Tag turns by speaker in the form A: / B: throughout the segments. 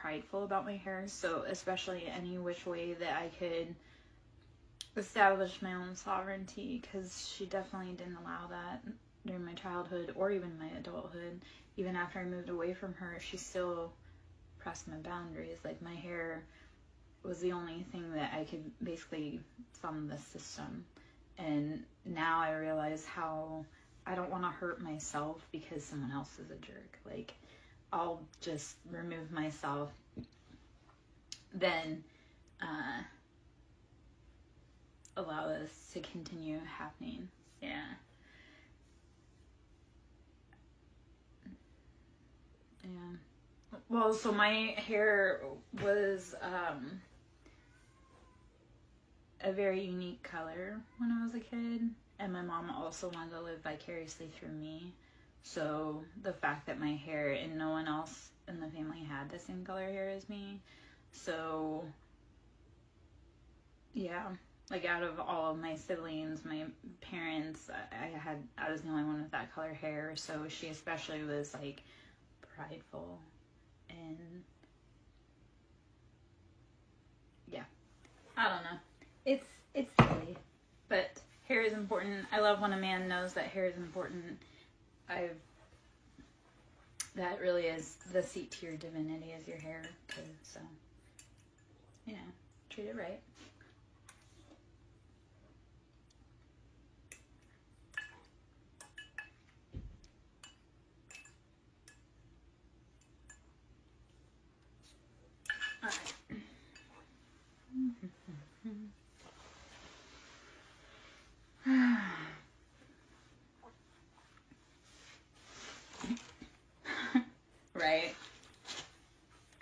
A: prideful about my hair. So especially any which way that I could establish my own sovereignty, because she definitely didn't allow that during my childhood or even my adulthood. Even after I moved away from her, she still pressed my boundaries. Like, my hair was the only thing that I could basically thumb the system. And now I realize how I don't want to hurt myself because someone else is a jerk. Like, I'll just remove myself, then allow this to continue happening. Yeah. Yeah. Well, so my hair was a very unique color when I was a kid, and my mom also wanted to live vicariously through me. So the fact that my hair, and no one else in the family had the same color hair as me, so yeah, like, out of all of my siblings, my parents, I was the only one with that color hair, so she especially was, like, prideful, and yeah, I don't know. It's silly, but hair is important. I love when a man knows that hair is important. That really is the seat to your divinity, is your hair, so, you know, treat it right. All right. Right.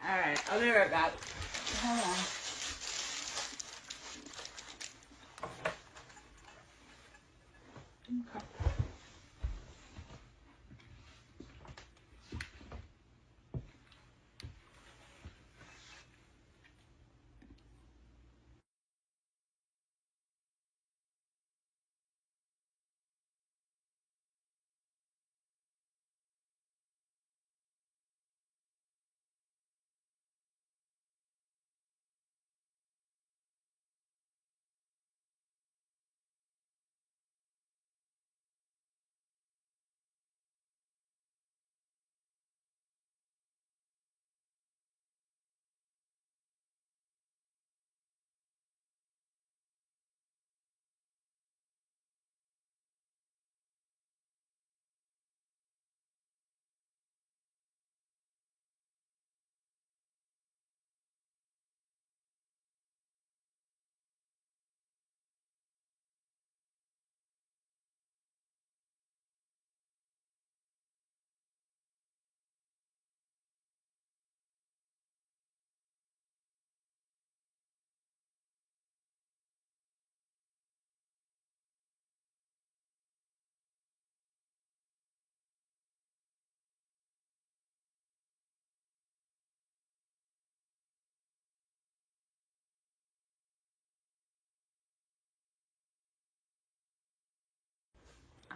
A: All right. I'll be right back. Hold on. Okay.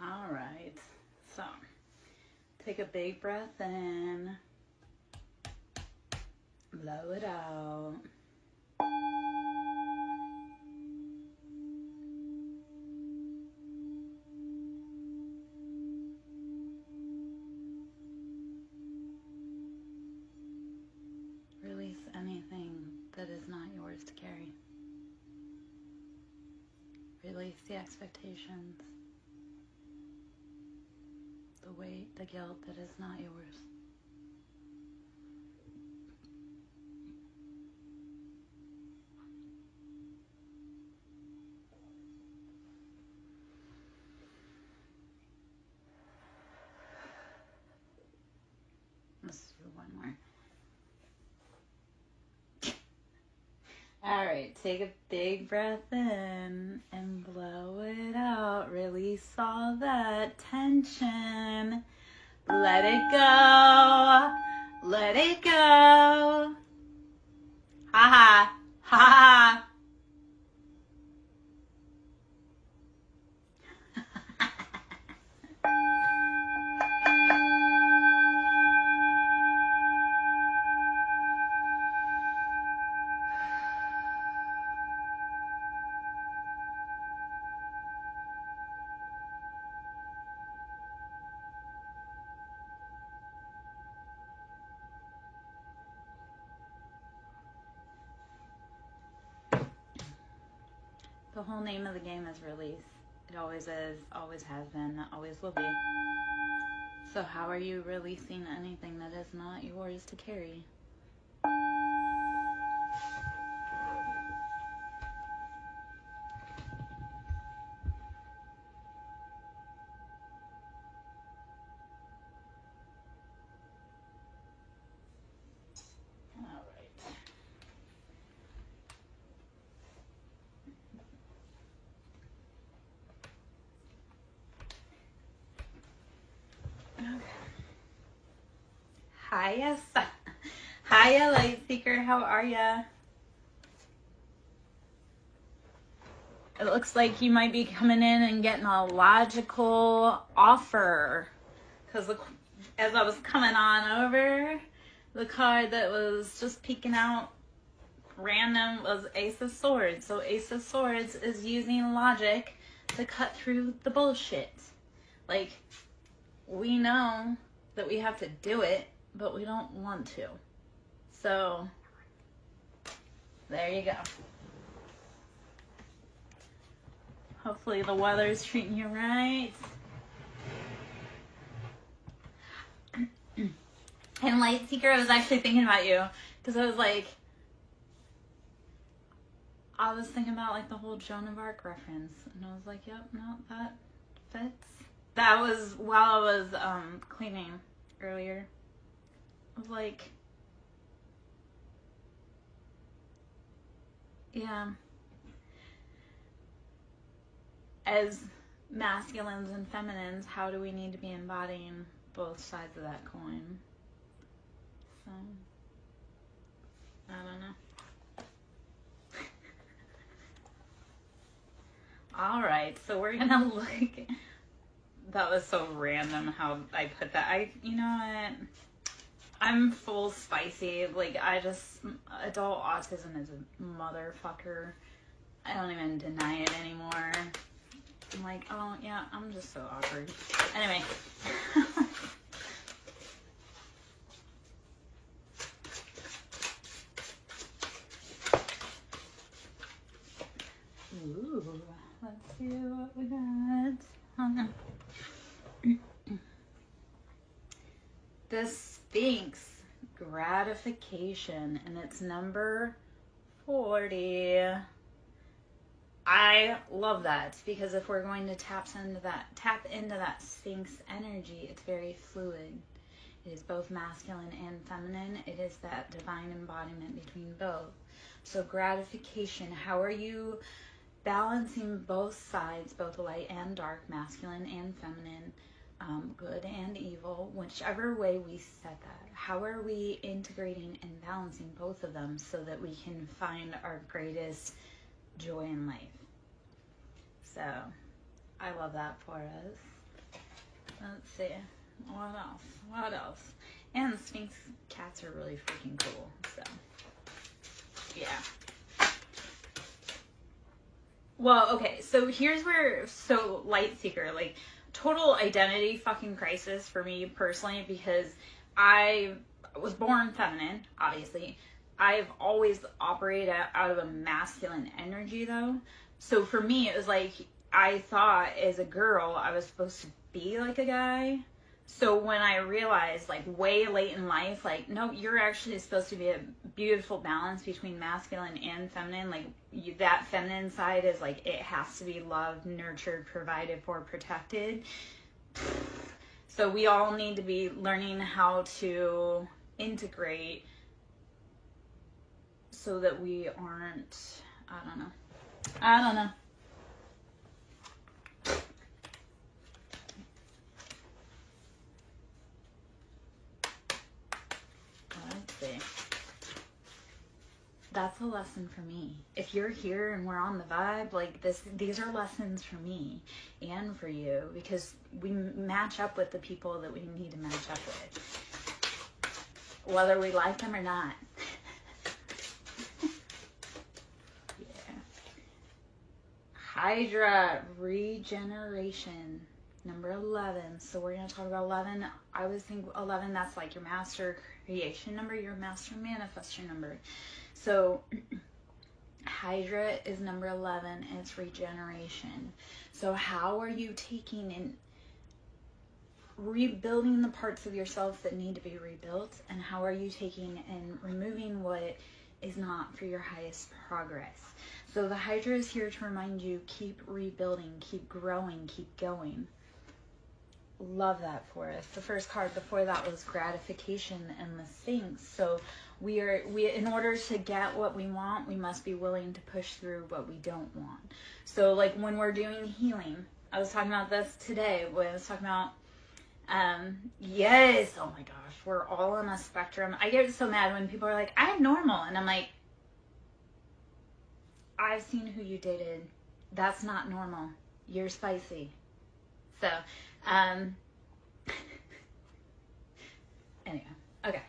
A: All right. So, take a big breath in. Blow it out. Release anything that is not yours to carry. Release the expectations, the weight, the guilt that is not yours. Let's do one more. All right, take a big breath in and blow it out. Release all that tension. Let it go. Let it go. Ha ha. Ha ha. The whole name of the game is release. It always is, always has been, always will be. So how are you releasing anything that is not yours to carry? Hiya, hiya, Light Seeker. How are ya? It looks like you might be coming in and getting a logical offer. Because as I was coming on over, the card that was just peeking out random was Ace of Swords. So Ace of Swords is using logic to cut through the bullshit. Like, we know that we have to do it, but we don't want to. So, there you go. Hopefully the weather's treating you right. And Light Seeker, I was actually thinking about you. Because I was like, I was thinking about like the whole Joan of Arc reference. And I was like, yep, no, that fits. That was while I was cleaning earlier. I was like, yeah. As masculines and feminines, how do we need to be embodying both sides of that coin? So, I don't know. Alright, so we're gonna look. That was so random how I put that. You know what? I'm full spicy. Like, adult autism is a motherfucker. I don't even deny it anymore. I'm like, oh, yeah, I'm just so awkward. Anyway. Ooh, let's see what we got. Oh, no. The Sphinx gratification, and it's number 40. I love that because if we're going to tap into that Sphinx energy, it's very fluid. It is both masculine and feminine. It is that divine embodiment between both. So gratification, how are you balancing both sides, both light and dark, masculine and feminine, good and evil, whichever way we set that? How are we integrating and balancing both of them so that we can find our greatest joy in life? So, I love that for us. Let's see. What else? And Sphinx cats are really freaking cool. So, yeah. Well, okay. So, here's where, Light Seeker, like, total identity fucking crisis for me personally, because I was born feminine, obviously. I've always operated out of a masculine energy, though. So for me, it was like, I thought as a girl, I was supposed to be like a guy. So when I realized, like, way late in life, like, no, you're actually supposed to be a beautiful balance between masculine and feminine. Like, that feminine side is, like, it has to be loved, nurtured, provided for, protected. So we all need to be learning how to integrate so that we aren't, I don't know. Let's see. That's a lesson for me. If you're here and we're on the vibe, like these are lessons for me and for you, because we match up with the people that we need to match up with, whether we like them or not. Hydra, regeneration, number 11. So we're going to talk about 11. I always think 11, that's like your master creation number, your master manifestor number. So Hydra is number 11, and it's regeneration. So how are you taking and rebuilding the parts of yourself that need to be rebuilt, and how are you taking and removing what is not for your highest progress? So the Hydra is here to remind you, keep rebuilding, keep growing, keep going. Love that for us. The first card before that was gratification and the Sphinx. So we in order to get what we want, we must be willing to push through what we don't want. So like when we're doing healing, I was talking about this today when I was talking about yes, oh my gosh, we're all on a spectrum. I get so mad when people are like, I'm normal, and I'm like, I've seen who you dated. That's not normal. You're spicy. So anyway, okay.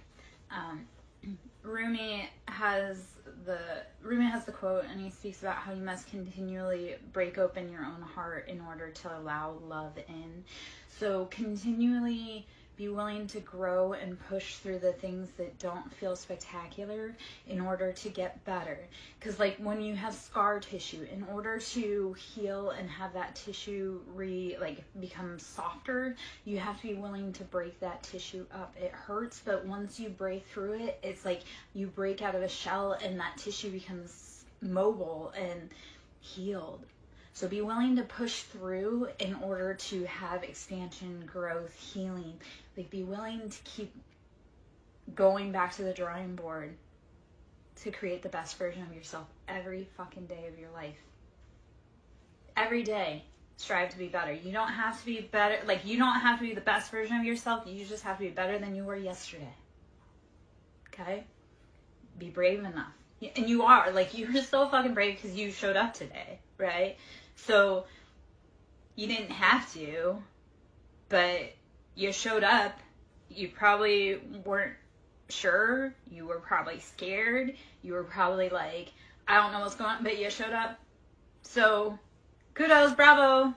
A: Rumi has the quote, and he speaks about how you must continually break open your own heart in order to allow love in. So continually be willing to grow and push through the things that don't feel spectacular in order to get better. Because like when you have scar tissue, in order to heal and have that tissue become softer, you have to be willing to break that tissue up. It hurts, but once you break through it, it's like you break out of a shell and that tissue becomes mobile and healed. So be willing to push through in order to have expansion, growth, healing. Like be willing to keep going back to the drawing board to create the best version of yourself every fucking day of your life. Every day, strive to be better. You don't have to be better. Like you don't have to be the best version of yourself. You just have to be better than you were yesterday. Okay? Be brave enough. And you are. Like you're so fucking brave because you showed up today, right? So you didn't have to, but you showed up. You probably weren't sure. You were probably scared. You were probably like, I don't know what's going on, but you showed up. So kudos, bravo.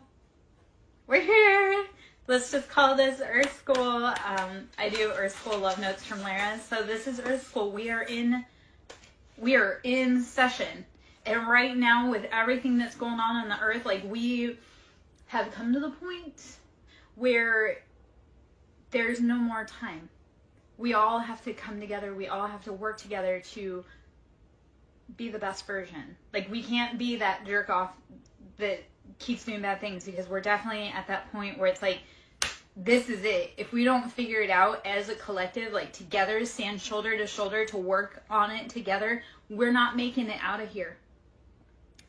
A: We're here. Let's just call this Earth School. I do Earth School Love Notes from Lara. So this is Earth School. We are in session. And right now, with everything that's going on the earth, like we have come to the point where there's no more time. We all have to come together. We all have to work together to be the best version. Like we can't be that jerk off that keeps doing bad things, because we're definitely at that point where it's like, this is it. If we don't figure it out as a collective, like together, stand shoulder to shoulder to work on it together, we're not making it out of here.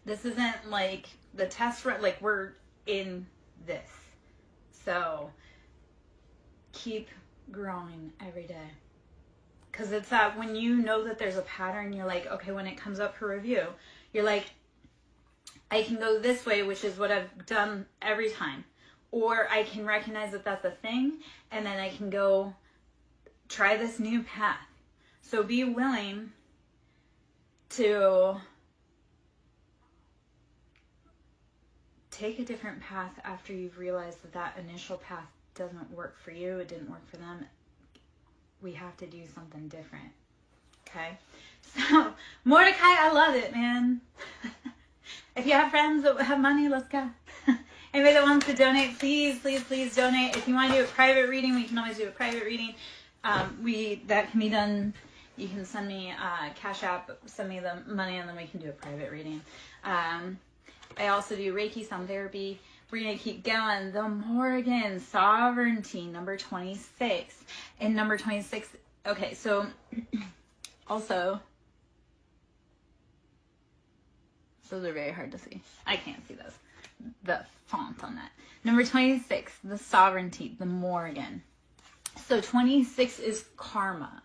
A: This isn't like the test run, like we're in this. So keep growing every day. Because it's that when you know that there's a pattern, you're like, okay, when it comes up for review, you're like, I can go this way, which is what I've done every time. Or I can recognize that that's a thing, and then I can go try this new path. So be willing to take a different path after you've realized that that initial path doesn't work for you. It didn't work for them. We have to do something different. Okay? So, Mordecai, I love it, man. If you have friends that have money, let's go. Anybody that wants to donate, please, please, please donate. If you want to do a private reading, we can always do a private reading. That can be done. You can send me Cash App, send me the money, and then we can do a private reading. I also do Reiki, sound therapy. We're going to keep going. The Morgan, Sovereignty, number 26. And number 26, okay, so also, those are very hard to see. I can't see those. The font on that. Number 26, the Sovereignty, the Morgan. So 26 is karma.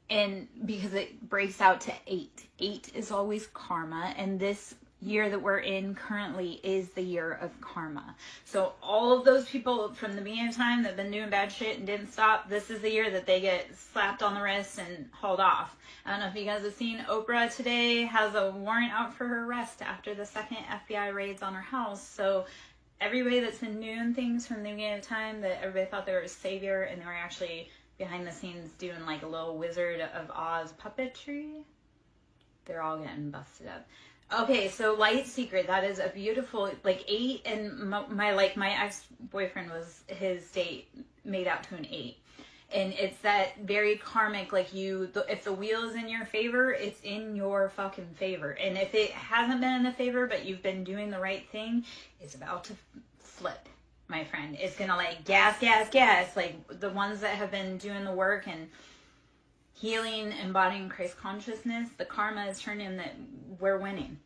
A: And because it breaks out to 8. 8 is always karma. And this year that we're in currently is the year of karma. So all of those people from the beginning of time that have been doing bad shit and didn't stop, this is the year that they get slapped on the wrist and hauled off. I don't know if you guys have seen, Oprah today has a warrant out for her arrest after the second FBI raids on her house. So everybody that's been doing things from the beginning of time that everybody thought they were a savior, and they were actually behind the scenes doing like a little Wizard of Oz puppetry, they're all getting busted up. Okay, so Light Seeker, that is a beautiful, like 8, and my ex-boyfriend was, his date made out to an 8. And it's that very karmic, like if the wheel is in your favor, it's in your fucking favor. And if it hasn't been in the favor, but you've been doing the right thing, it's about to flip, my friend. It's gonna like gas. Like the ones that have been doing the work and healing, embodying Christ consciousness, the karma is turned in that we're winning.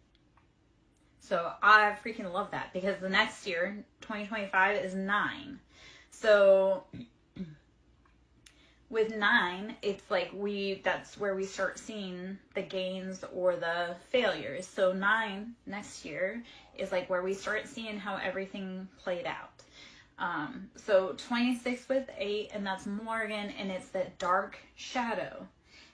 A: So I freaking love that, because the next year, 2025, is 9. So with 9, it's like that's where we start seeing the gains or the failures. So 9 next year is like where we start seeing how everything played out. So 26 with 8, and that's Morgan, and it's that dark shadow,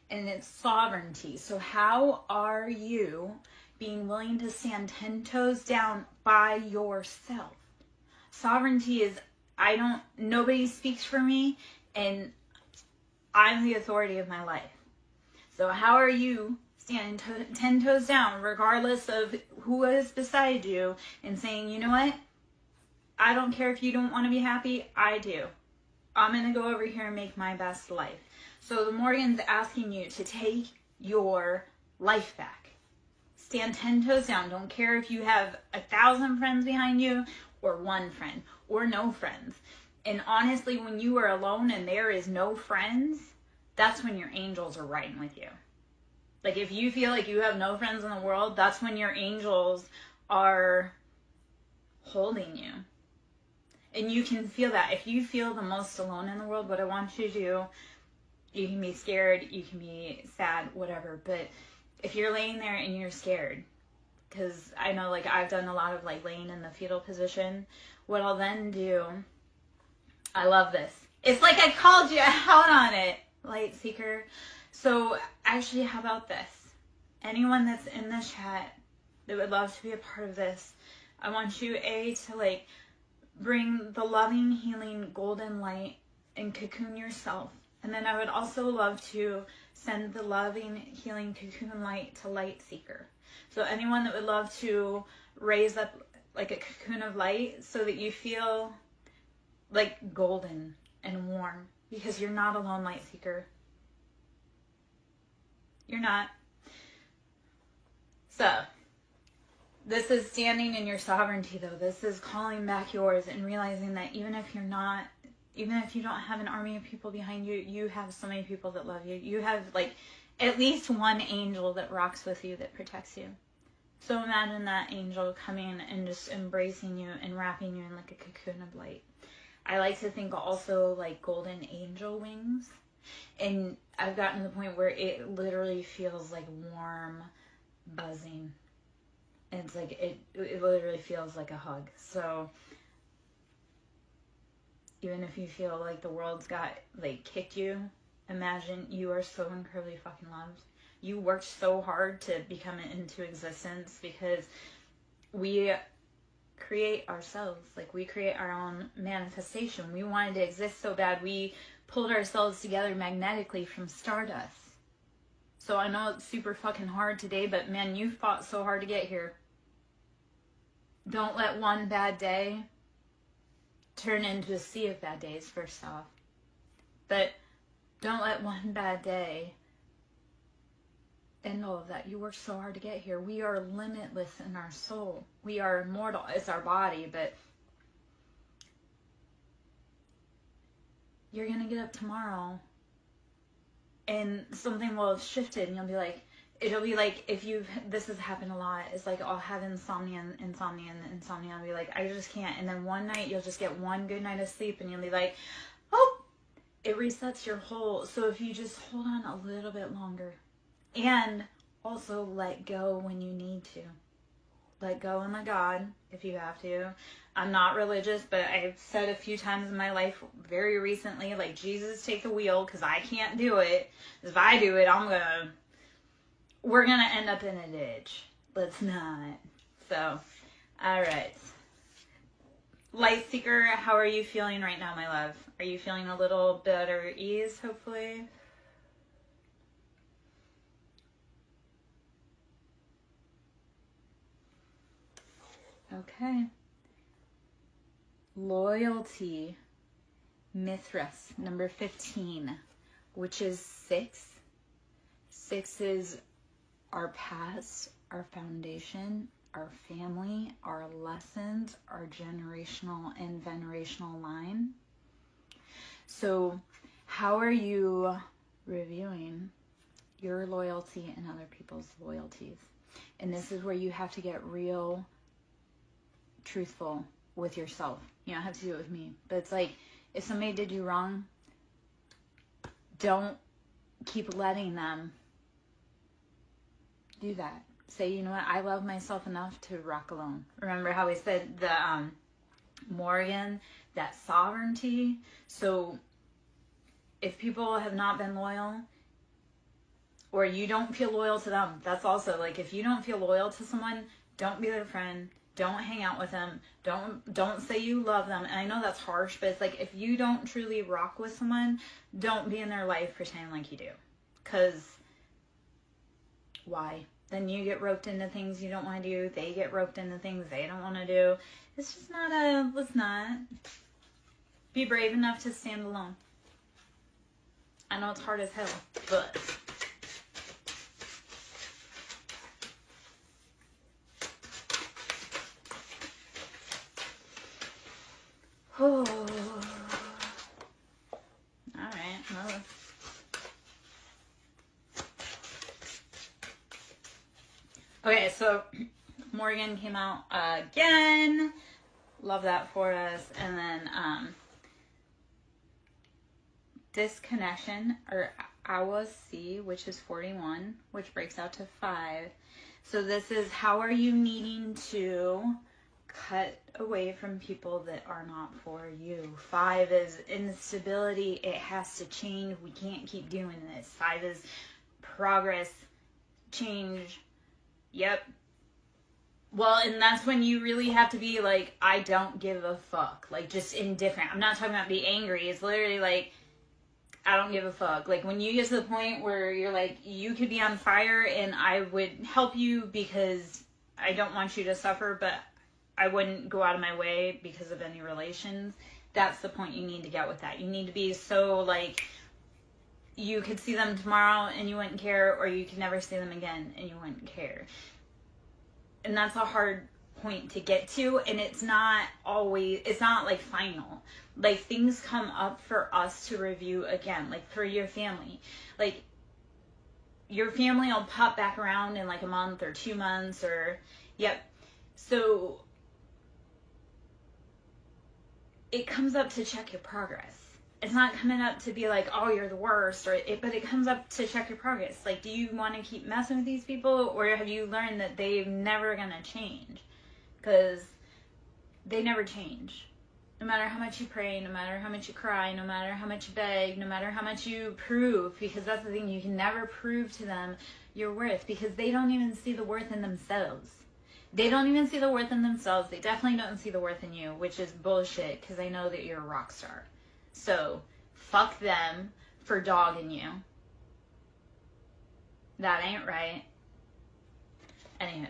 A: and it's sovereignty. So how are you being willing to stand 10 toes down by yourself? Sovereignty is, nobody speaks for me, and I'm the authority of my life. So how are you standing 10 toes down, regardless of who is beside you, and saying, you know what? I don't care if you don't want to be happy. I do. I'm going to go over here and make my best life. So the Morgan's asking you to take your life back. Stand 10 toes down. Don't care if you have 1,000 friends behind you, or 1 friend, or no friends. And honestly, when you are alone and there is no friends, that's when your angels are riding with you. Like if you feel like you have no friends in the world, that's when your angels are holding you. And you can feel that. If you feel the most alone in the world, what I want you to do, you can be scared, you can be sad, whatever. But if you're laying there and you're scared, because I know like I've done a lot of like laying in the fetal position, what I'll then do, I love this. It's like I called you out on it, Light Seeker. So actually, how about this? Anyone that's in the chat that would love to be a part of this, I want you, to like bring the loving, healing, golden light and cocoon yourself. And then I would also love to send the loving, healing, cocoon light to Light Seeker. So anyone that would love to raise up like a cocoon of light so that you feel like golden and warm, because you're not alone, Light Seeker. You're not. So this is standing in your sovereignty, though. This is calling back yours and realizing that even if you don't have an army of people behind you, you have so many people that love you. You have like at least one angel that rocks with you, that protects you. So imagine that angel coming and just embracing you and wrapping you in like a cocoon of light. I like to think also like golden angel wings. And I've gotten to the point where it literally feels like warm buzzing. And it's like, it literally feels like a hug. So even if you feel like the world's got, like, kicked you, imagine you are so incredibly fucking loved. You worked so hard to become it into existence, because we create ourselves. Like, we create our own manifestation. We wanted to exist so bad, we pulled ourselves together magnetically from stardust. So I know it's super fucking hard today, but man, you fought so hard to get here. Don't let one bad day turn into a sea of bad days, first off. But don't let one bad day end all of that. You worked so hard to get here. We are limitless in our soul. We are immortal. It's our body, but you're going to get up tomorrow and something will have shifted, and you'll be like, it'll be like, this has happened a lot, it's like I'll have insomnia. I'll be like, I just can't. And then one night you'll just get one good night of sleep and you'll be like, oh, it resets your whole. So if you just hold on a little bit longer, and also let go when you need to. Let go and let God if you have to. I'm not religious, but I've said a few times in my life very recently, like, Jesus, take the wheel, because I can't do it. If I do it, we're going to end up in a ditch. Let's not. So, all right. Light Seeker, how are you feeling right now, my love? Are you feeling a little better ease, hopefully? Okay. Loyalty. Mithras, number 15, which is 6. 6 is our past, our foundation, our family, our lessons, our generational and venerational line. So how are you reviewing your loyalty and other people's loyalties? And this is where you have to get real truthful with yourself. You don't have to do it with me, but it's like, if somebody did you wrong, don't keep letting them do that. Say, you know what, I love myself enough to rock alone. Remember how we said the Morgan, that sovereignty? So if people have not been loyal, or you don't feel loyal to them, that's also like, if you don't feel loyal to someone, don't be their friend. Don't hang out with them. Don't say you love them. And I know that's harsh, but it's like, if you don't truly rock with someone, don't be in their life pretending like you do. Because why? Then you get roped into things you don't want to do. They get roped into things they don't want to do. It's just not let's not. Be brave enough to stand alone. I know it's hard as hell, but... Oh. Alright, well. Okay, so Morgan came out again. Love that for us. And then disconnection, or Awa C, which is 41, which breaks out to 5. So this is, how are you needing to cut away from people that are not for you? 5 is instability. It has to change. We can't keep doing this. 5 is progress, change. Yep. Well, and that's when you really have to be like, I don't give a fuck. Like, just indifferent. I'm not talking about be angry. It's literally like, I don't give a fuck. Like, when you get to the point where you're like, you could be on fire and I would help you because I don't want you to suffer, but I wouldn't go out of my way because of any relations. That's the point you need to get with that. You need to be so, like, you could see them tomorrow and you wouldn't care, or you could never see them again and you wouldn't care. And that's a hard point to get to, and it's not always, it's not like final. Like, things come up for us to review again, like for your family. Like, your family will pop back around in like a month or 2 months, or, yep. So it comes up to check your progress. It's not coming up to be like, oh, you're the worst, but it comes up to check your progress. Like, do you want to keep messing with these people, or have you learned that they're never going to change? Because they never change. No matter how much you pray, no matter how much you cry, no matter how much you beg, no matter how much you prove, because that's the thing, you can never prove to them your worth, because they don't even see the worth in themselves. They don't even see the worth in themselves. They definitely don't see the worth in you, which is bullshit, because they know that you're a rock star. So, fuck them for dogging you. That ain't right. Anyway.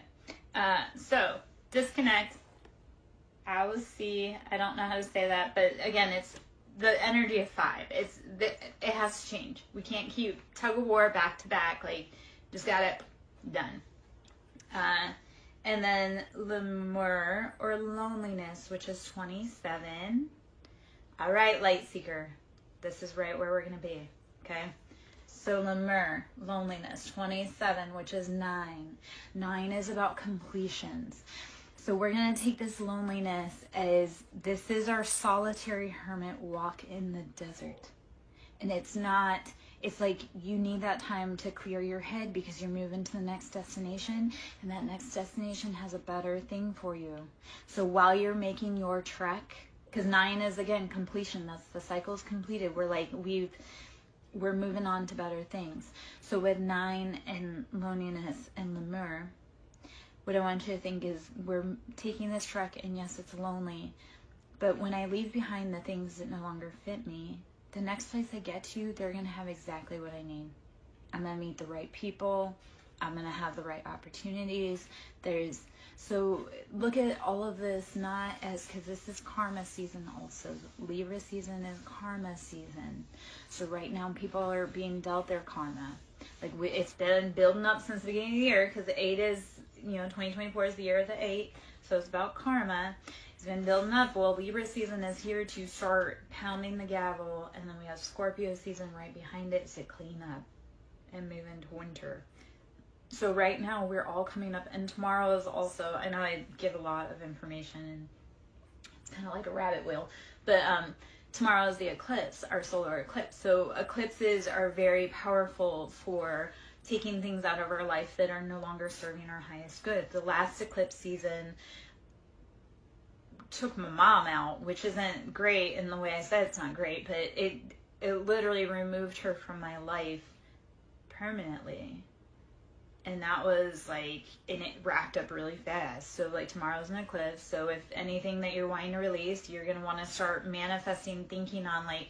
A: So, disconnect. I will see. I don't know how to say that, but again, it's the energy of 5. It has to change. We can't keep tug of war back to back. Like, just got it done. And then Lemur, or loneliness, which is 27. All right, light seeker. This is right where we're going to be. Okay. So Lemur, loneliness, 27, which is 9. 9 is about completions. So we're going to take this loneliness as, this is our solitary hermit walk in the desert. And it's not, it's like you need that time to clear your head because you're moving to the next destination, and that next destination has a better thing for you. So while you're making your trek, because 9 is, again, completion. That's the cycle's completed. We're like, we're moving on to better things. So with 9 and loneliness and Lemur, what I want you to think is, we're taking this trek, and yes, it's lonely, but when I leave behind the things that no longer fit me, the next place I get to, they're going to have exactly what I need. I'm going to meet the right people. I'm going to have the right opportunities. So look at all of this not as, because this is karma season also. Libra season is karma season. So right now people are being dealt their karma. Like it's been building up since the beginning of the year, because the 8 is, 2024 is the year of the 8. So it's about karma. It's been building up. Well, Libra season is here to start pounding the gavel. And then we have Scorpio season right behind it to clean up and move into winter. So right now we're all coming up, and tomorrow is also, I know I give a lot of information and it's kind of like a rabbit wheel, but tomorrow is the eclipse, our solar eclipse. So eclipses are very powerful for taking things out of our life that are no longer serving our highest good. The last eclipse season took my mom out, which isn't great in the way I said it's not great, but it literally removed her from my life permanently. And that was like, and it racked up really fast. So like tomorrow's an eclipse. So if anything that you're wanting to release, you're going to want to start manifesting, thinking on like,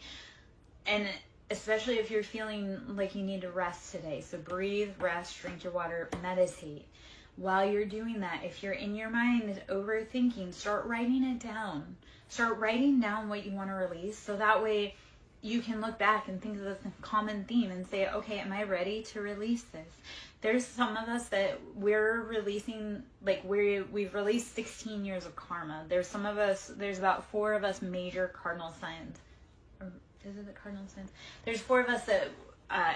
A: and especially if you're feeling like you need to rest today. So breathe, rest, drink your water, meditate. While you're doing that, if you're in your mind overthinking, start writing it down. Start writing down what you want to release. So that way you can look back and think of the common theme and say, okay, am I ready to release this? There's some of us that we're releasing, like we've released 16 years of karma. There's some of us, there's about 4 of us major cardinal signs. Or is it the cardinal signs? There's 4 of us that,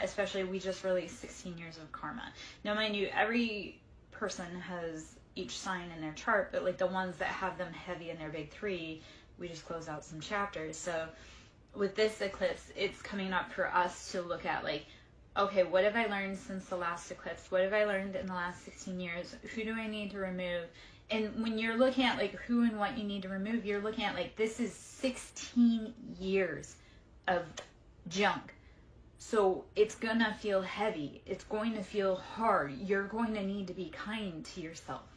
A: especially we just released 16 years of karma. Now mind you, every person has each sign in their chart, but like the ones that have them heavy in their big 3, we just close out some chapters. So with this eclipse, it's coming up for us to look at like, okay, what have I learned since the last eclipse? What have I learned in the last 16 years? Who do I need to remove? And when you're looking at like who and what you need to remove, you're looking at like, this is 16 years of junk. So it's gonna feel heavy. It's going to feel hard. You're going to need to be kind to yourself.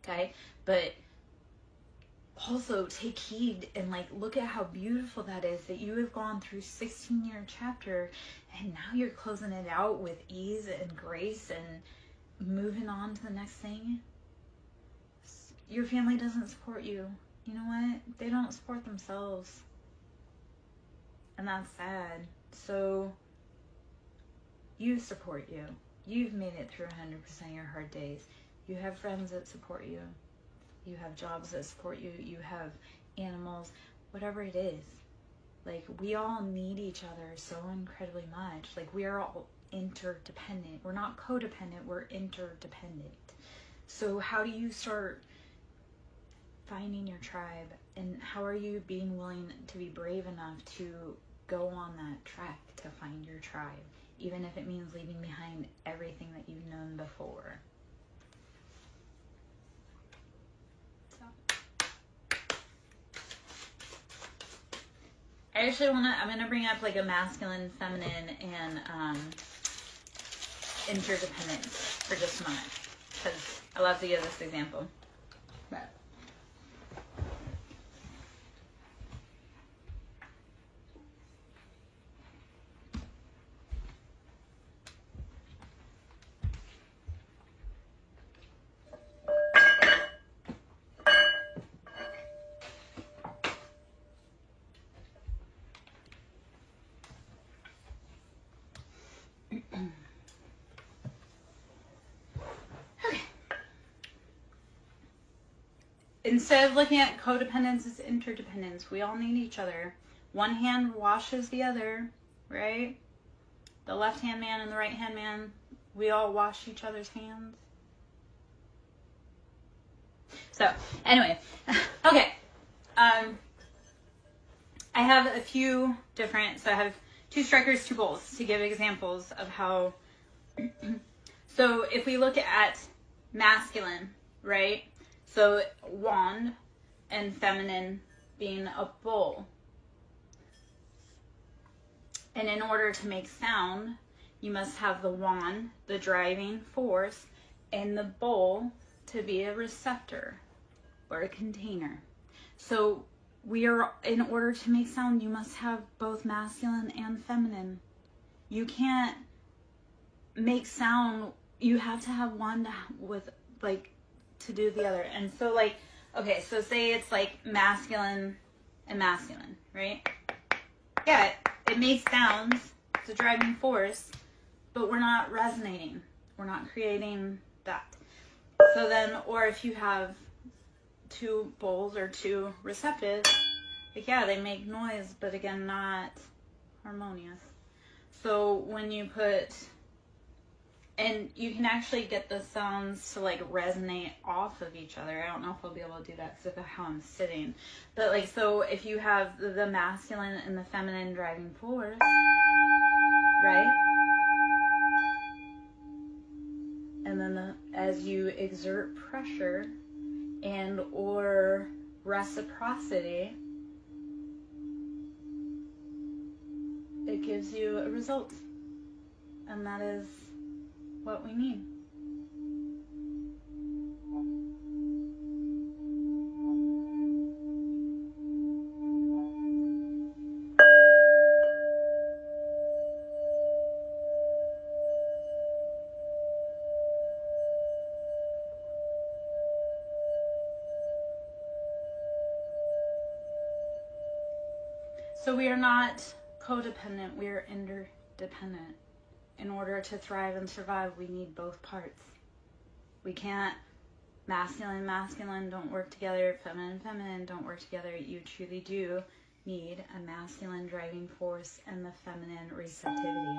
A: Okay? But also take heed and like look at how beautiful that is, that you have gone through 16-year chapter and now you're closing it out with ease and grace and moving on to the next thing. Your family doesn't support you. You know what? They don't support themselves. And that's sad. So you support you. You've made it through 100% of your hard days. You have friends that support you. You have jobs that support you. You have animals, whatever it is. Like, we all need each other so incredibly much. Like, we are all interdependent. We're not codependent. We're interdependent. So how do you start finding your tribe? And how are you being willing to be brave enough to go on that track to find your tribe? Even if it means leaving behind everything that you've known before. I actually I'm going to bring up like a masculine, feminine, and interdependence for just a moment. Because I love to give this example. But instead of looking at codependence as interdependence, we all need each other. One hand washes the other, right? The left-hand man and the right-hand man, we all wash each other's hands. So, anyway, okay. I have a few different, so I have 2 strikers, 2 bowls to give examples of how. So if we look at masculine, right? So wand and feminine being a bowl. And in order to make sound, you must have the wand, the driving force, and the bowl to be a receptor or a container. So in order to make sound, you must have both masculine and feminine. You can't make sound, you have to have one with like to do the other. And so like, okay, so say it's like masculine and masculine, right? Yeah, it makes sounds, it's a driving force, but we're not resonating. We're not creating that. So then, or if you have two poles or two receptives, like yeah, they make noise, but again, not harmonious. So when you put, and you can actually get the sounds to like resonate off of each other. I don't know if I'll be able to do that because of how I'm sitting. But like, so if you have the masculine and the feminine driving force, right? And then as you exert pressure and or reciprocity, it gives you a result. And that is what we need. So we are not codependent, we are interdependent. In order to thrive and survive, we need both parts. We can't, masculine don't work together, feminine don't work together. You truly do need a masculine driving force and the feminine receptivity.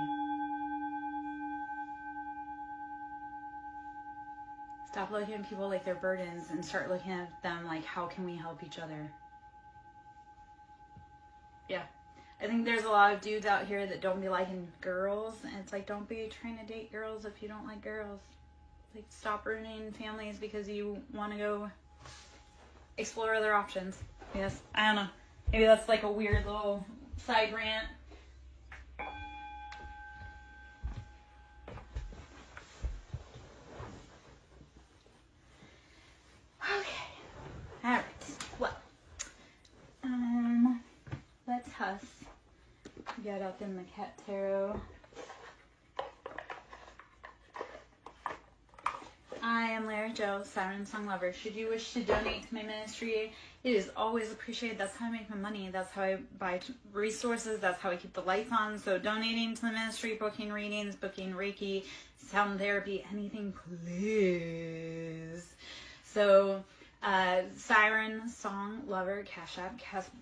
A: Stop looking at people like they're burdens and start looking at them like, how can we help each other? Yeah. I think there's a lot of dudes out here that don't be liking girls, and it's like, don't be trying to date girls if you don't like girls. Like, stop ruining families because you want to go explore other options. Yes, I don't know. Maybe that's like a weird little side rant. Okay. All right. Well, let's get up in the cat tarot. I am Lara Jo, SirenSong lover. Should you wish to donate to my ministry, it is always appreciated. That's how I make my money. That's how I buy resources. That's how I keep the lights on. So donating to the ministry, booking readings, booking Reiki, sound therapy, anything, please. So SirenSong lover, Cash App,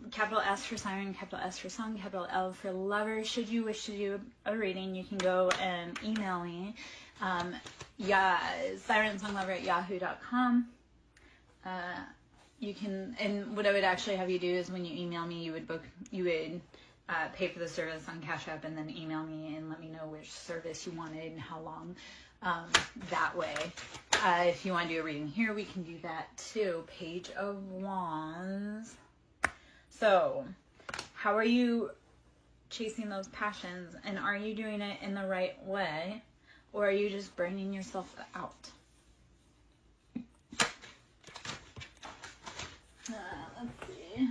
A: capital S for Siren, capital S for Song, capital L for lover. Should you wish to do a reading, you can go and email me. SirenSonglover@yahoo.com. You can, and what I would actually have you do is when you email me, you would pay for the service on Cash App and then email me and let me know which service you wanted and how long. That way, if you want to do a reading here, we can do that too. Page of Wands. So, how are you chasing those passions, and are you doing it in the right way, or are you just burning yourself out? Let's see.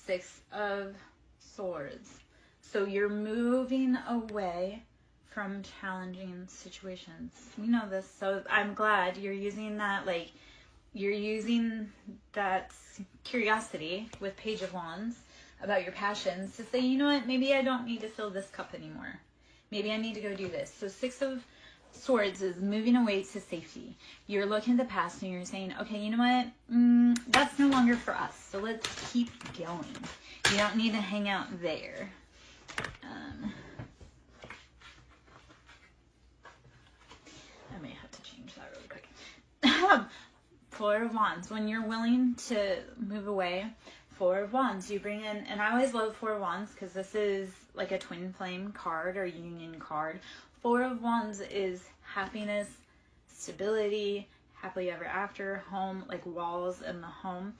A: 6 of Swords. So you're moving away from challenging situations. You know this, so I'm glad you're using that, like, you're using that curiosity with Page of Wands about your passions to say, you know what, maybe I don't need to fill this cup anymore. Maybe I need to go do this. So 6 of Swords is moving away to safety. You're looking at the past and you're saying, okay, you know what, that's no longer for us, so let's keep going. You don't need to hang out there. I may have to change that really quick. 4 of Wands. When you're willing to move away, 4 of Wands, you bring in, and I always love 4 of Wands because this is like a twin flame card or union card. 4 of Wands is happiness, stability, happily ever after, home, like walls in the home.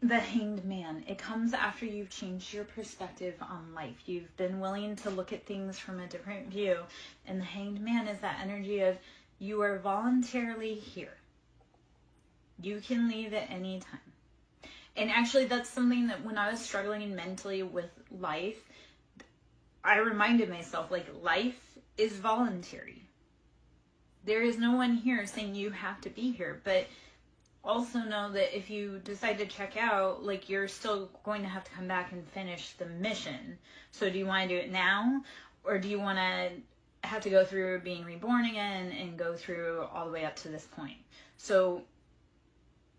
A: The Hanged Man, it comes after you've changed your perspective on life. You've been willing to look at things from a different view. And the Hanged Man is that energy of you are voluntarily here. You can leave at any time. And actually, that's something that when I was struggling mentally with life, I reminded myself, like, life is voluntary. There is no one here saying you have to be here, but also know that if you decide to check out, like, you're still going to have to come back and finish the mission. So do you want to do it now, or do you want to have to go through being reborn again and go through all the way up to this point? So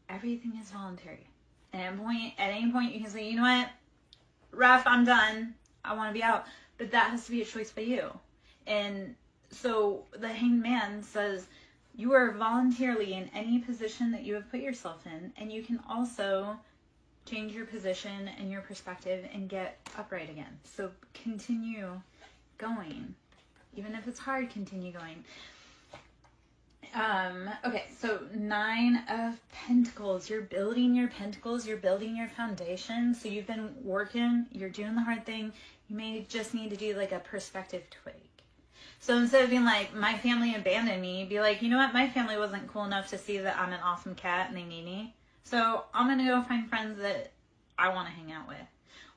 A: everything is voluntary. And at any point you can say, you know what, Ref, I'm done, I want to be out. But that has to be a choice by you. And so the Hanged Man says, you are voluntarily in any position that you have put yourself in, and you can also change your position and your perspective and get upright again. So continue going. Even if it's hard, continue going. Okay, so 9 of Pentacles. You're building your pentacles. You're building your foundation. So you've been working. You're doing the hard thing. You may just need to do like a perspective tweak. So instead of being like, my family abandoned me, be like, you know what? My family wasn't cool enough to see that I'm an awesome cat and they need me. So I'm going to go find friends that I want to hang out with.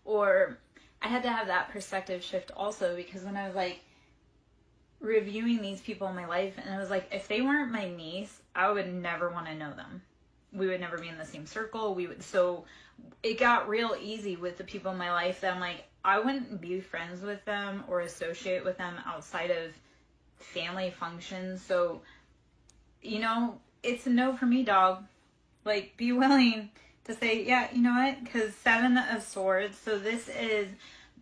A: Or I had to have that perspective shift also, because when I was like reviewing these people in my life, and I was like, if they weren't my niece, I would never want to know them. We would never be in the same circle. So it got real easy with the people in my life that I'm like, I wouldn't be friends with them or associate with them outside of family functions. So, you know, it's a no for me, dog. Like, be willing to say, yeah, you know what? Because 7 of Swords. So this is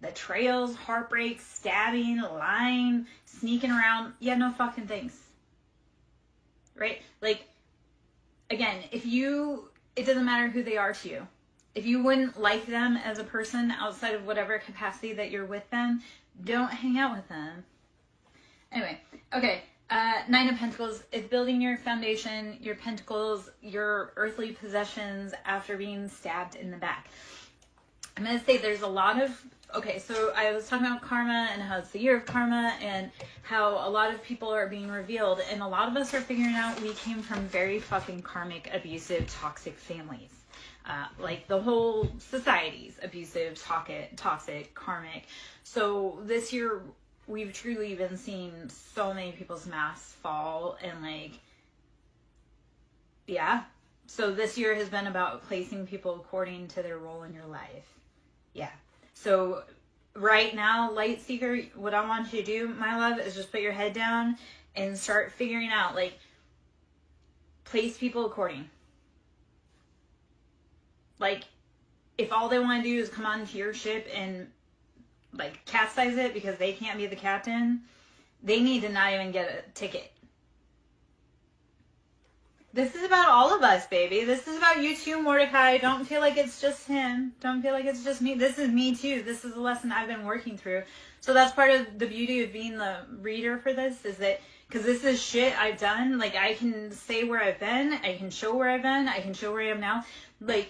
A: betrayals, heartbreak, stabbing, lying, sneaking around. Yeah, no fucking thanks. Right? Like, again, it doesn't matter who they are to you. If you wouldn't like them as a person outside of whatever capacity that you're with them, don't hang out with them. Anyway, okay. 9 of Pentacles is building your foundation, your pentacles, your earthly possessions after being stabbed in the back. I'm going to say there's a lot of... Okay, so I was talking about karma and how it's the year of karma and how a lot of people are being revealed. And a lot of us are figuring out we came from very fucking karmic, abusive, toxic families. Like the whole society's abusive, toxic, karmic. So this year, we've truly been seeing so many people's masks fall and like, yeah. So this year has been about placing people according to their role in your life. Yeah. So right now, Light Seeker, what I want you to do, my love, is just put your head down and start figuring out, like, place people according. Like, if all they want to do is come onto your ship and, like, capsize it because they can't be the captain, they need to not even get a ticket. This is about all of us, baby. This is about you too, Mordecai. Don't feel like it's just him. Don't feel like it's just me. This is me too. This is a lesson I've been working through. So that's part of the beauty of being the reader for this, is that, because this is shit I've done. Like, I can say where I've been. I can show where I've been. I can show where I am now. Like,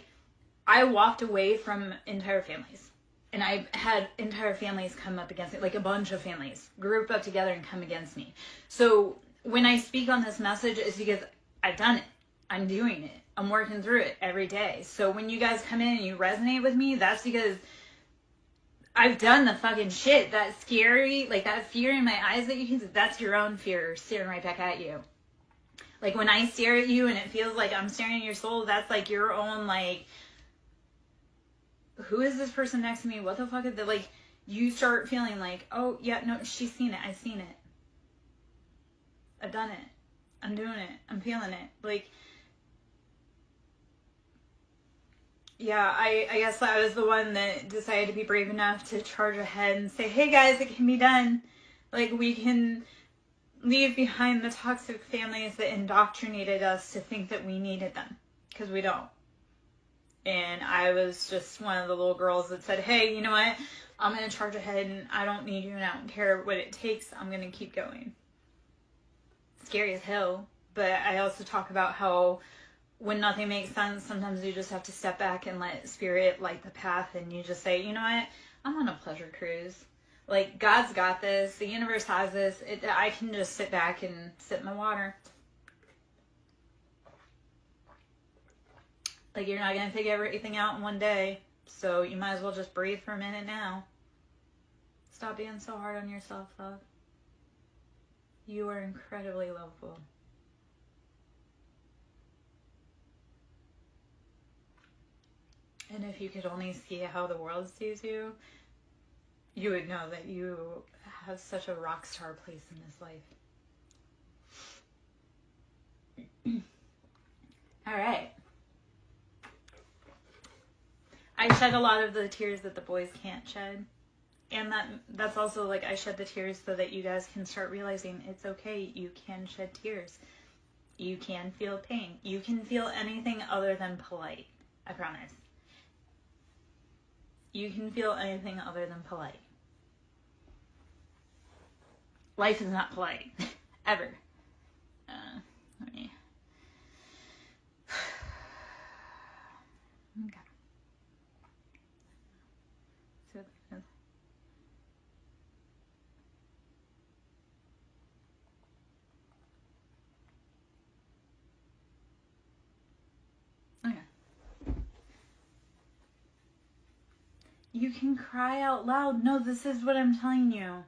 A: I walked away from entire families. And I had entire families come up against me. Like, a bunch of families group up together and come against me. So when I speak on this message, it's because I've done it. I'm doing it. I'm working through it every day. So when you guys come in and you resonate with me, that's because I've done the fucking shit. That scary, like that fear in my eyes that you can see, that's your own fear staring right back at you. Like when I stare at you and it feels like I'm staring at your soul, that's like your own, like, who is this person next to me? What the fuck is that? Like, you start feeling like, oh yeah, no, she's seen it. I've seen it. I've done it. I'm doing it. I'm feeling it. Like, yeah, I guess I was the one that decided to be brave enough to charge ahead and say, hey guys, it can be done. Like, we can leave behind the toxic families that indoctrinated us to think that we needed them, because we don't. And I was just one of the little girls that said, hey, you know what? I'm going to charge ahead and I don't need you and I don't care what it takes. I'm going to keep going. Scary as hell, but I also talk about how when nothing makes sense, sometimes you just have to step back and let spirit light the path, and you just say, you know what, I'm on a pleasure cruise. Like, God's got this, the universe has this, I can just sit back and sip in my water. Like, you're not going to figure everything out in one day, so you might as well just breathe for a minute now. Stop being so hard on yourself, love. You are incredibly lovable. And if you could only see how the world sees you, you would know that you have such a rock star place in this life. All right. I shed a lot of the tears that the boys can't shed. And that's also like I shed the tears so that you guys can start realizing it's okay. You can shed tears. You can feel pain. You can feel anything other than polite. I promise. You can feel anything other than polite. Life is not polite. Ever. Let me... Okay. You can cry out loud. No, this is what I'm telling you.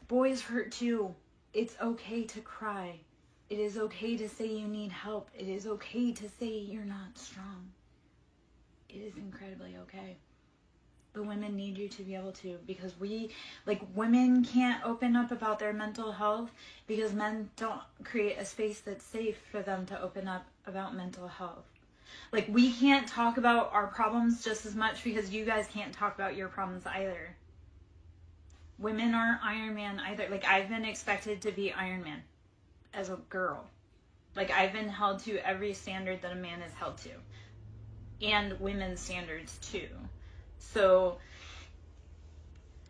A: Boys hurt too. It's okay to cry. It is okay to say you need help. It is okay to say you're not strong. It is incredibly okay. The women need you to be able to, because women can't open up about their mental health because men don't create a space that's safe for them to open up about mental health. Like, we can't talk about our problems just as much because you guys can't talk about your problems either. Women aren't Iron Man either. Like, I've been expected to be Iron Man as a girl. Like, I've been held to every standard that a man is held to. And women's standards too. So,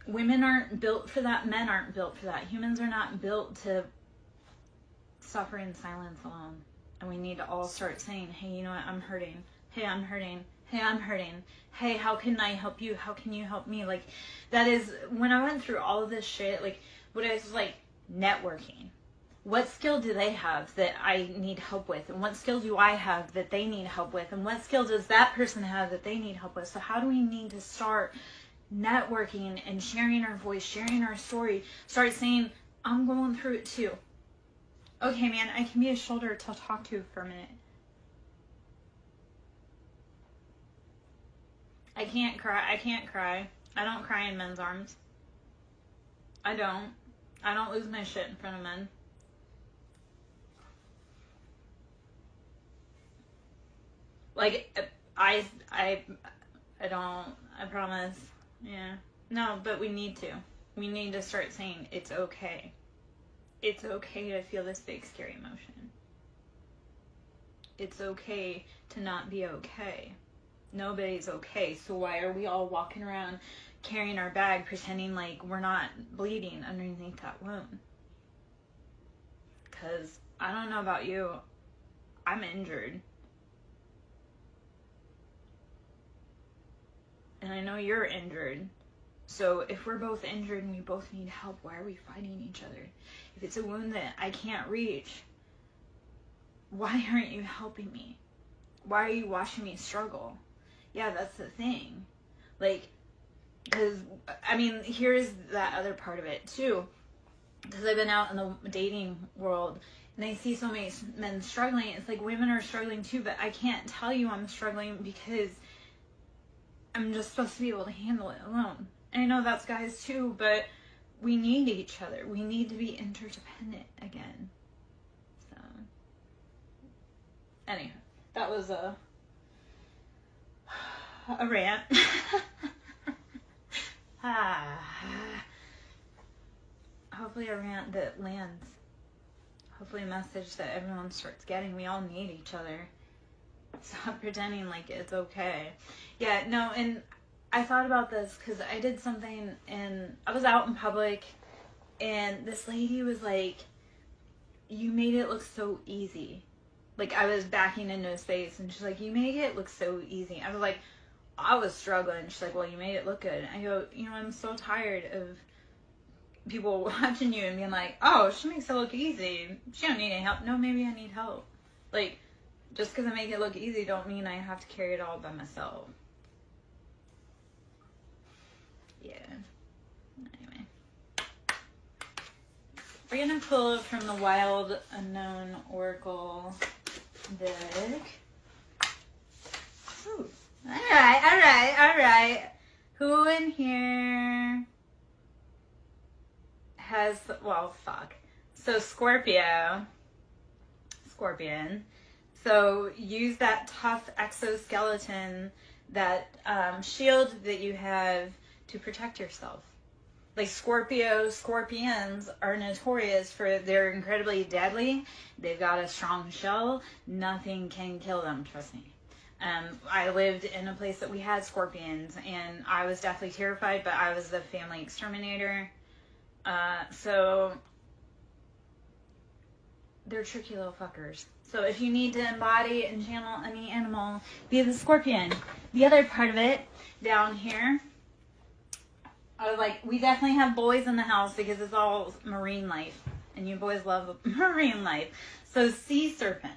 A: women aren't built for that. Men aren't built for that. Humans are not built to suffer in silence alone. And we need to all start saying, hey, you know what, I'm hurting. Hey, I'm hurting. Hey, I'm hurting. Hey, how can I help you? How can you help me? Like, that is, when I went through all of this shit, like, what I was like, networking. What skill do they have that I need help with? And what skill do I have that they need help with? And what skill does that person have that they need help with? So how do we need to start networking and sharing our voice, sharing our story, start saying, I'm going through it too. Okay, man, I can be a shoulder to talk to for a minute. I can't cry. I don't cry in men's arms. I don't lose my shit in front of men. Like, I don't, I promise. Yeah. No, but we need to. We need to start saying it's okay. It's okay to feel this big, scary emotion. It's okay to not be okay. Nobody's okay. So why are we all walking around carrying our bag, pretending like we're not bleeding underneath that wound? Because I don't know about you, I'm injured. And I know you're injured. So if we're both injured and we both need help, why are we fighting each other? If it's a wound that I can't reach, why aren't you helping me? Why are you watching me struggle? Yeah, that's the thing. Like, because, I mean, here's that other part of it too. Because I've been out in the dating world and I see so many men struggling. It's like women are struggling too, but I can't tell you I'm struggling because I'm just supposed to be able to handle it alone. And I know that's guys too, but we need each other. We need to be interdependent again. So, anyhow, that was a rant. Hopefully a rant that lands. Hopefully a message that everyone starts getting. We all need each other. Stop pretending like it's okay. Yeah, no, and I thought about this because I did something and I was out in public and this lady was like, you made it look so easy. Like, I was backing into a space and she's like, you made it look so easy. I was like, I was struggling. She's like, well, you made it look good. I go, you know, I'm so tired of people watching you and being like, oh, she makes it look easy. She don't need any help. No, maybe I need help. Like, just because I make it look easy don't mean I have to carry it all by myself. Yeah. We're going to pull from the Wild Unknown Oracle deck. Ooh. All right. Who in here has, well, fuck. So Scorpion. So use that tough exoskeleton, that shield that you have to protect yourself. Like scorpions are notorious for, they're incredibly deadly. They've got a strong shell. Nothing can kill them, trust me. I lived in a place that we had scorpions, and I was deathly terrified, but I was the family exterminator. So they're tricky little fuckers. So if you need to embody and channel any animal, be the scorpion. The other part of it, down here, I was like, we definitely have boys in the house because it's all marine life. And you boys love marine life. So sea serpent.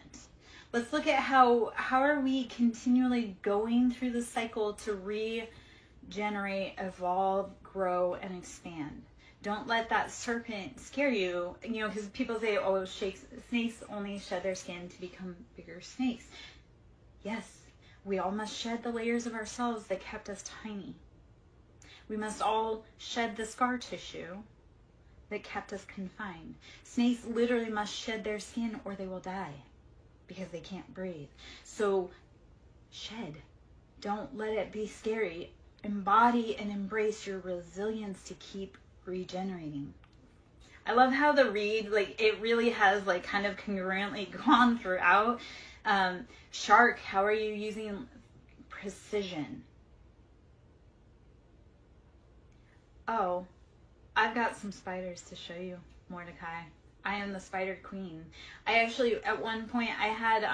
A: Let's look at how are we continually going through the cycle to regenerate, evolve, grow, and expand. Don't let that serpent scare you. You know, because people say, oh, snakes only shed their skin to become bigger snakes. Yes, we all must shed the layers of ourselves that kept us tiny. We must all shed the scar tissue that kept us confined. Snakes literally must shed their skin or they will die because they can't breathe. So shed. Don't let it be scary. Embody and embrace your resilience to keep regenerating. I love how the read, like, it really has, like, kind of congruently gone throughout. Shark, how are you using precision? Oh, I've got some spiders to show you, Mordecai. I am the spider queen. I actually, at one point, I had,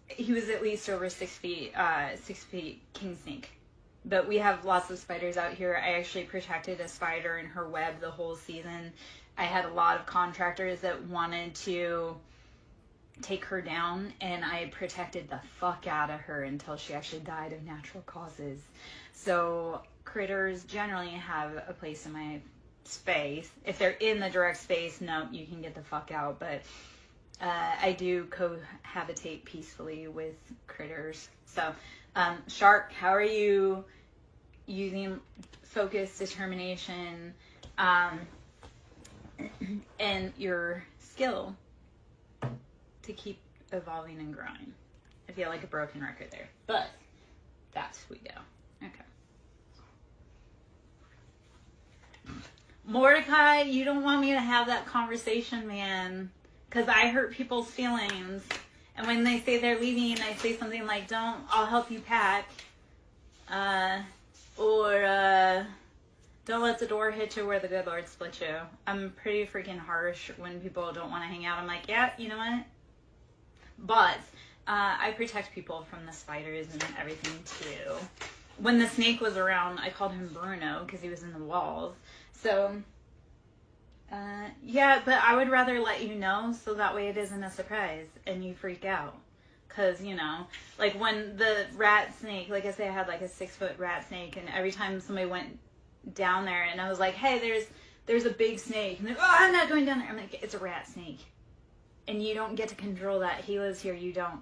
A: he was at least over 6 feet, 6 feet king snake. But we have lots of spiders out here. I actually protected a spider in her web the whole season. I had a lot of contractors that wanted to take her down, and I protected the fuck out of her until she actually died of natural causes. So critters generally have a place in my space. If they're in the direct space, no, you can get the fuck out. But I do cohabitate peacefully with critters. So Shark, how are you using focus, determination, and your skill to keep evolving and growing? I feel like a broken record there, but that's we go. Okay. Mordecai, you don't want me to have that conversation, man, because I hurt people's feelings. And when they say they're leaving, I say something like, I'll help you pack. Or don't let the door hit you where the good Lord split you. I'm pretty freaking harsh when people don't want to hang out. I'm like, yeah, you know what? But I protect people from the spiders and everything too. When the snake was around, I called him Bruno because he was in the walls. So, yeah, but I would rather let you know so that way it isn't a surprise and you freak out. Because, you know, like when the rat snake, like I say, I had like a 6-foot rat snake, and every time somebody went down there and I was like, hey, there's a big snake. And they're, oh, I'm not going down there. I'm like, it's a rat snake. And you don't get to control that. He lives here, you don't.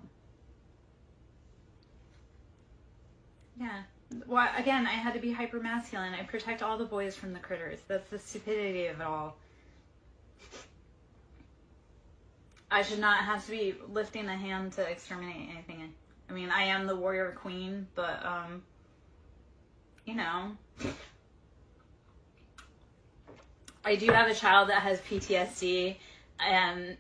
A: Yeah. Well, again, I had to be hyper masculine. I protect all the boys from the critters. That's the stupidity of it all. I should not have to be lifting a hand to exterminate anything. I mean, I am the warrior queen, but, you know. I do have a child that has PTSD, and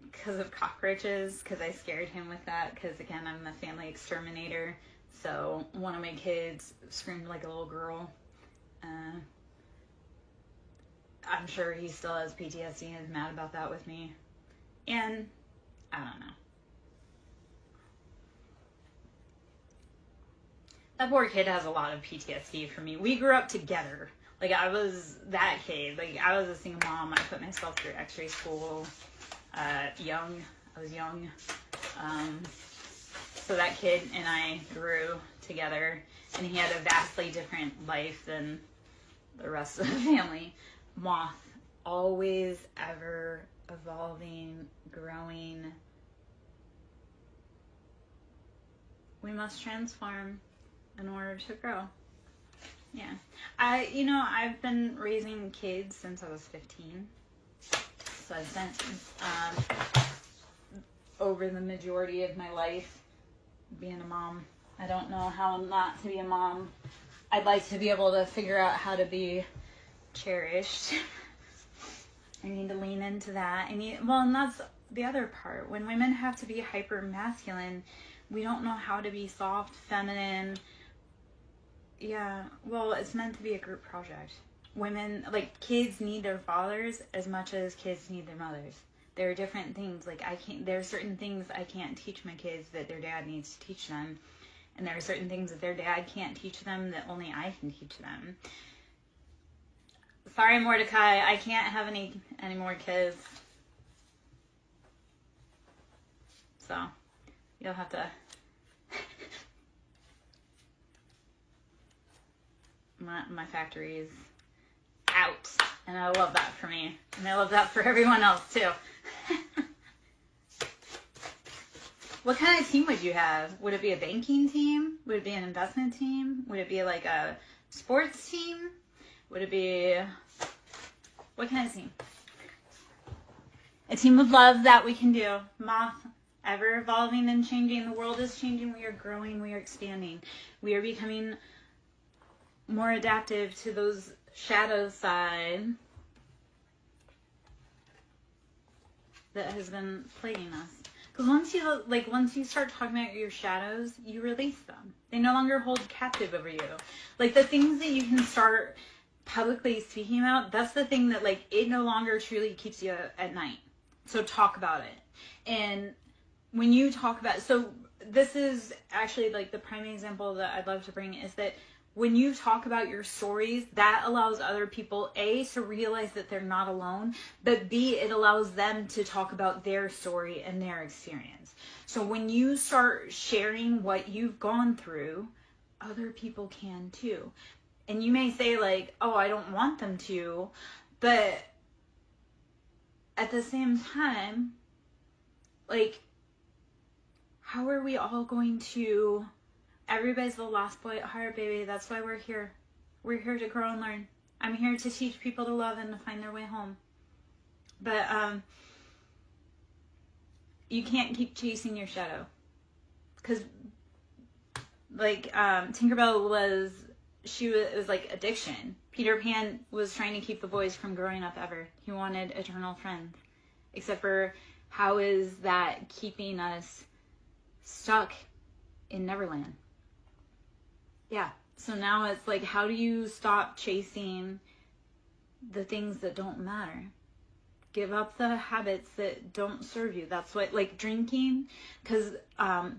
A: because of cockroaches, because I scared him with that, because, again, I'm the family exterminator. So one of my kids screamed like a little girl. I'm sure he still has PTSD and is mad about that with me. And I don't know. That poor kid has a lot of PTSD from me. We grew up together. Like, I was that kid. Like, I was a single mom. I put myself through x-ray school young. I was young. So that kid and I grew together, and he had a vastly different life than the rest of the family. moth, always ever evolving, growing. We must transform in order to grow. Yeah. I've been raising kids since I was 15. So I've spent over the majority of my life being a mom. I don't know how not to be a mom. I'd like to be able to figure out how to be cherished. I need to lean into that. And that's the other part. When women have to be hyper masculine, we don't know how to be soft, feminine. Yeah, well, it's meant to be a group project. Women, like, kids need their fathers as much as kids need their mothers. There are different things. Like, there are certain things I can't teach my kids that their dad needs to teach them. And there are certain things that their dad can't teach them that only I can teach them. Sorry, Mordecai, I can't have any more kids. So, you'll have to... my factory is out. And I love that for me. And I love that for everyone else, too. What kind of team would you have? Would it be a banking team? Would it be an investment team? Would it be like a sports team? Would it be... What kind of team? A team of love that we can do. Moth, ever evolving and changing. The world is changing. We are growing. We are expanding. We are becoming more adaptive to those shadow side that has been plaguing us. Because once you start talking about your shadows, you release them. They no longer hold captive over you. Like, the things that you can start publicly speaking about, that's the thing that, like, it no longer truly keeps you at night. So talk about it. And when you talk about, so this is actually, like, the prime example that I'd love to bring is that when you talk about your stories, that allows other people, A, to realize that they're not alone, but B, it allows them to talk about their story and their experience. So when you start sharing what you've gone through, other people can too. And you may say, like, oh, I don't want them to, but at the same time, like, how are we all going to... Everybody's the lost boy at heart, baby. That's why we're here. We're here to grow and learn. I'm here to teach people to love and to find their way home. But you can't keep chasing your shadow. Because, like, Tinkerbell it was like addiction. Peter Pan was trying to keep the boys from growing up ever. He wanted eternal friends. Except for, how is that keeping us stuck in Neverland? Yeah. So now it's like, how do you stop chasing the things that don't matter? Give up the habits that don't serve you. That's what, like, drinking, because I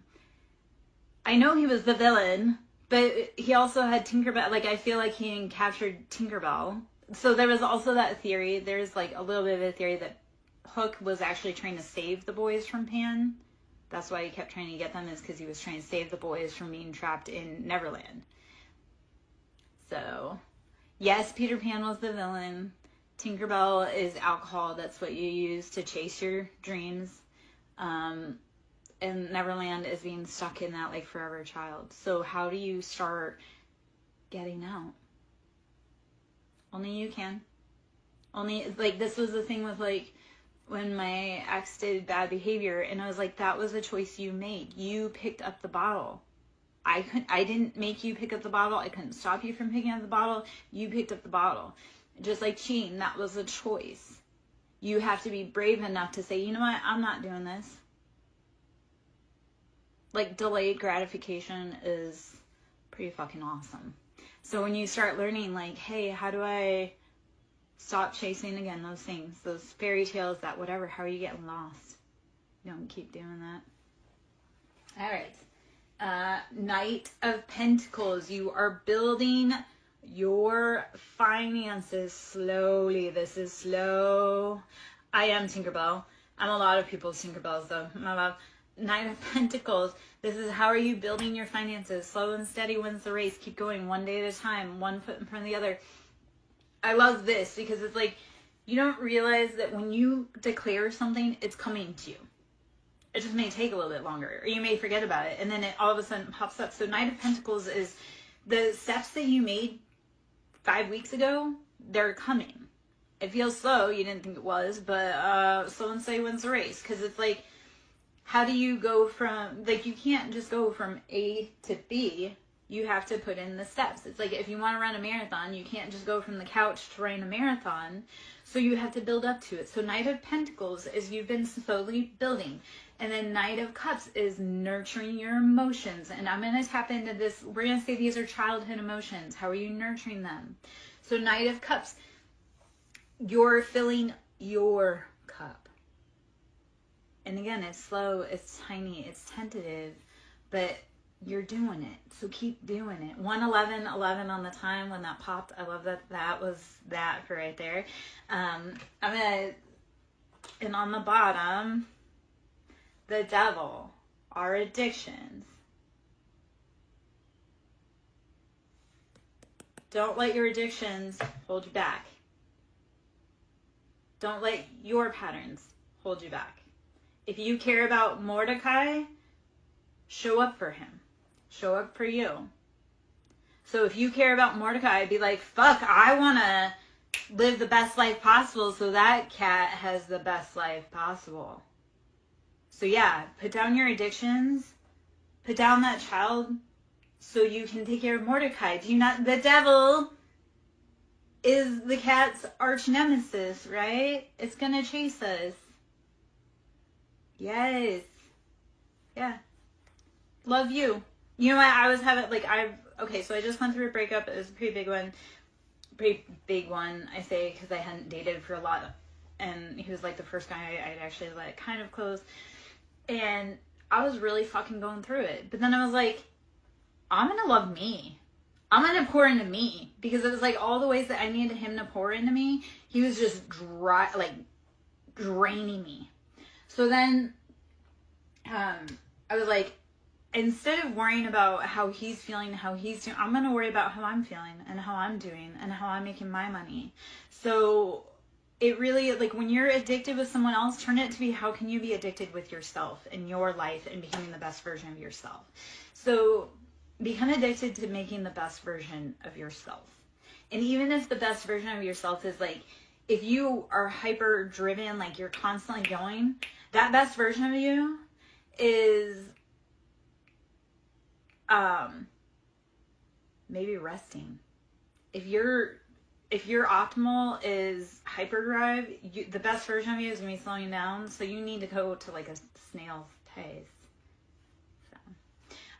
A: know he was the villain, but he also had Tinkerbell. Like, I feel like he captured Tinkerbell. So there was also that theory. There's, like, a little bit of a theory that Hook was actually trying to save the boys from Pan. That's why he kept trying to get them, is because he was trying to save the boys from being trapped in Neverland. So, yes, Peter Pan was the villain. Tinkerbell is alcohol. That's what you use to chase your dreams. And Neverland is being stuck in that, like, forever child. So how do you start getting out? Only you can. Only, like, this was the thing with, like, when my ex did bad behavior, and I was like, that was a choice you made. You picked up the bottle. I didn't make you pick up the bottle. I couldn't stop you from picking up the bottle. You picked up the bottle. Just like cheating, that was a choice. You have to be brave enough to say, you know what, I'm not doing this. Like, delayed gratification is pretty fucking awesome. So when you start learning, like, hey, how do I stop chasing, again, those things, those fairy tales, that whatever, how are you getting lost? Don't keep doing that. All right. Knight of Pentacles. You are building your finances slowly. This is slow. I am Tinkerbell. I'm a lot of people's Tinkerbells, though. My love. Knight of Pentacles. This is, how are you building your finances? Slow and steady wins the race. Keep going one day at a time, one foot in front of the other. I love this because it's like, you don't realize that when you declare something, it's coming to you. It just may take a little bit longer, or you may forget about it, and then it all of a sudden pops up. So Knight of Pentacles is the steps that you made 5 weeks ago, they're coming. It feels slow, you didn't think it was, but slow and steady wins the race. Because it's like, how do you go from, like, you can't just go from A to B. You have to put in the steps. It's like, if you want to run a marathon, you can't just go from the couch to run a marathon. So you have to build up to it. So Knight of Pentacles is you've been slowly building. And then Knight of Cups is nurturing your emotions. And I'm going to tap into this. We're going to say these are childhood emotions. How are you nurturing them? So Knight of Cups, you're filling your cup. And again, it's slow, it's tiny, it's tentative, but you're doing it. So keep doing it. 111 on the time when that popped. I love that. That was that for right there. And on the bottom, the devil, our addictions. Don't let your addictions hold you back. Don't let your patterns hold you back. If you care about Mordecai, show up for him. Show up for you. So if you care about Mordecai, be like, fuck, I want to live the best life possible so that cat has the best life possible. So yeah, put down your addictions. Put down that child so you can take care of Mordecai. The devil is the cat's arch nemesis, right? It's going to chase us. Yes. Yeah. Love you. You know what? I was having, okay, so I just went through a breakup. It was a pretty big one, I say, because I hadn't dated for a lot. And he was like the first guy I'd actually let kind of close. And I was really fucking going through it. But then I was like, I'm going to love me. I'm going to pour into me. Because it was like all the ways that I needed him to pour into me, he was just draining me. So then I was like, instead of worrying about how he's feeling, how he's doing, I'm going to worry about how I'm feeling and how I'm doing and how I'm making my money. So it really, like, when you're addicted with someone else, turn it to be, how can you be addicted with yourself in your life and becoming the best version of yourself? So become addicted to making the best version of yourself. And even if the best version of yourself is like, if you are hyper driven, like you're constantly going, that best version of you is maybe resting. If your optimal is hyperdrive, the best version of you is going to be slowing down. So you need to go to like a snail's pace. So,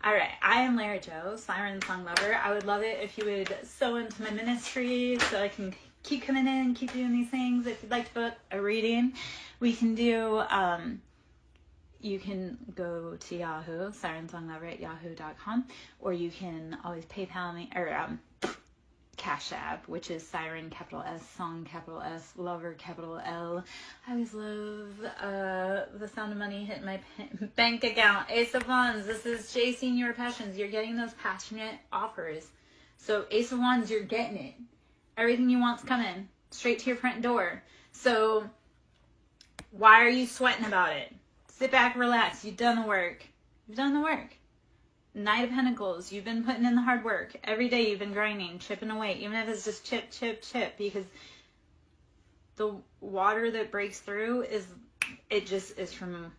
A: all right. I am Lara Jo, SirenSong lover. I would love it if you would sow into my ministry so I can keep coming in, keep doing these things. If you'd like to book a reading, we can do, you can go to Yahoo, SirenSongLover@yahoo.com, or you can always PayPal me, or Cash App, which is Siren, capital S, Song, capital S, Lover, capital L. I always love the sound of money hitting my bank account. Ace of Wands, this is chasing your passions. You're getting those passionate offers. So Ace of Wands, you're getting it. Everything you want's coming straight to your front door. So why are you sweating about it? Sit back, relax. You've done the work. You've done the work. Knight of Pentacles, you've been putting in the hard work. Every day you've been grinding, chipping away, even if it's just chip, chip, chip, because the water that breaks through is from,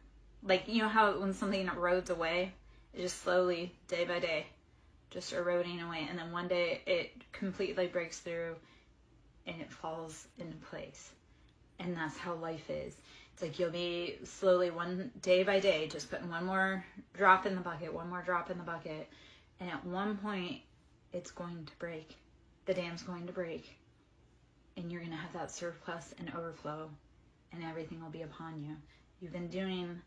A: like, you know how when something erodes away, it just slowly, day by day, just eroding away. And then one day it completely breaks through and it falls into place. And that's how life is. It's like you'll be slowly, one day by day, just putting one more drop in the bucket, one more drop in the bucket. And at one point, it's going to break. The dam's going to break. And you're going to have that surplus and overflow. And everything will be upon you. You've been doing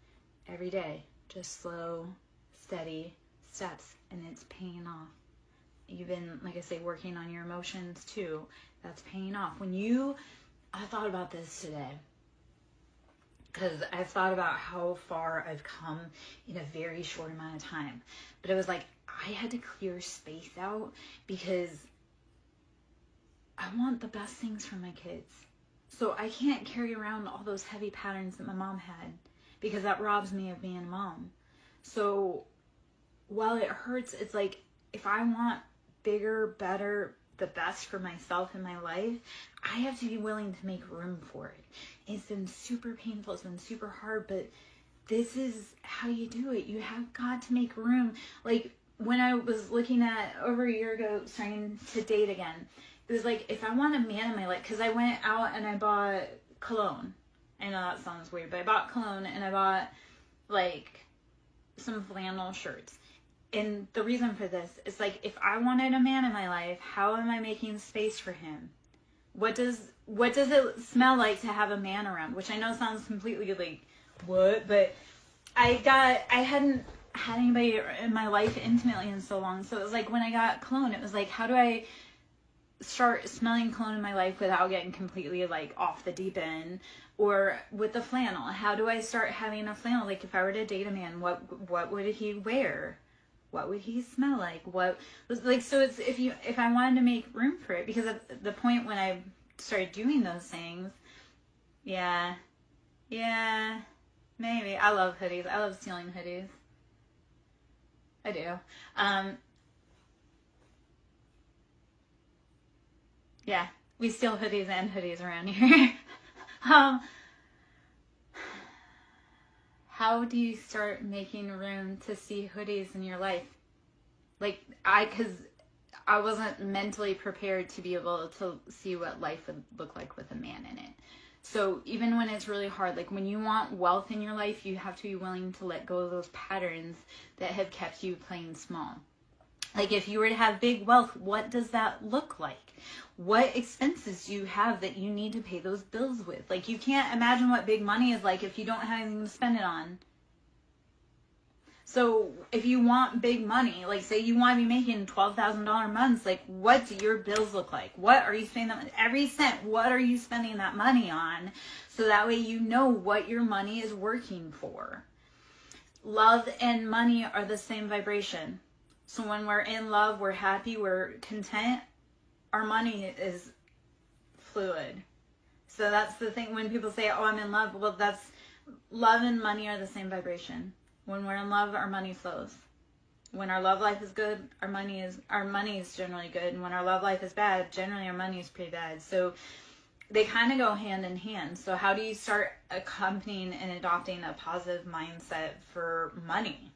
A: every day, just slow, steady steps. And it's paying off. You've been, like I say, working on your emotions too. That's paying off. I thought about this today. Because I've thought about how far I've come in a very short amount of time. But it was like, I had to clear space out because I want the best things for my kids. So I can't carry around all those heavy patterns that my mom had, because that robs me of being a mom. So while it hurts, it's like, if I want bigger, better, the best for myself in my life, I have to be willing to make room for it. It's been super painful. It's been super hard, but this is how you do it. You have got to make room. Like, when I was looking at, over a year ago, starting to date again, it was like, if I want a man in my life, because I went out and I bought cologne. I know that sounds weird, but I bought cologne and I bought, like, some flannel shirts. And the reason for this is, like, if I wanted a man in my life, how am I making space for him? What does it smell like to have a man around? Which I know sounds completely like, what? But I hadn't had anybody in my life intimately in so long. So it was like, when I got cologne, it was like, how do I start smelling cologne in my life without getting completely, like, off the deep end? Or with the flannel, how do I start having a flannel? Like, if I were to date a man, what would he wear? What would he smell like? What was like? So it's, if I wanted to make room for it, because at the point when I started doing those things, yeah, maybe. I love hoodies. I love stealing hoodies. I do. Yeah, we steal hoodies and hoodies around here. How do you start making room to see hoodies in your life? Like, because I wasn't mentally prepared to be able to see what life would look like with a man in it. So even when it's really hard, like, when you want wealth in your life, you have to be willing to let go of those patterns that have kept you playing small. Like, if you were to have big wealth, what does that look like? What expenses do you have that you need to pay those bills with? Like, you can't imagine what big money is like if you don't have anything to spend it on. So if you want big money, like, say you want to be making $12,000 months, like, what do your bills look like? What are you spending that, every cent, what are you spending that money on? So that way you know what your money is working for. Love and money are the same vibration. So when we're in love, we're happy, we're content, our money is fluid. So that's the thing when people say, oh, I'm in love. Well, that's, love and money are the same vibration. When we're in love, our money flows. When our love life is good, our money is generally good. And when our love life is bad, generally our money is pretty bad. So they kind of go hand in hand. So how do you start accompanying and adopting a positive mindset for money?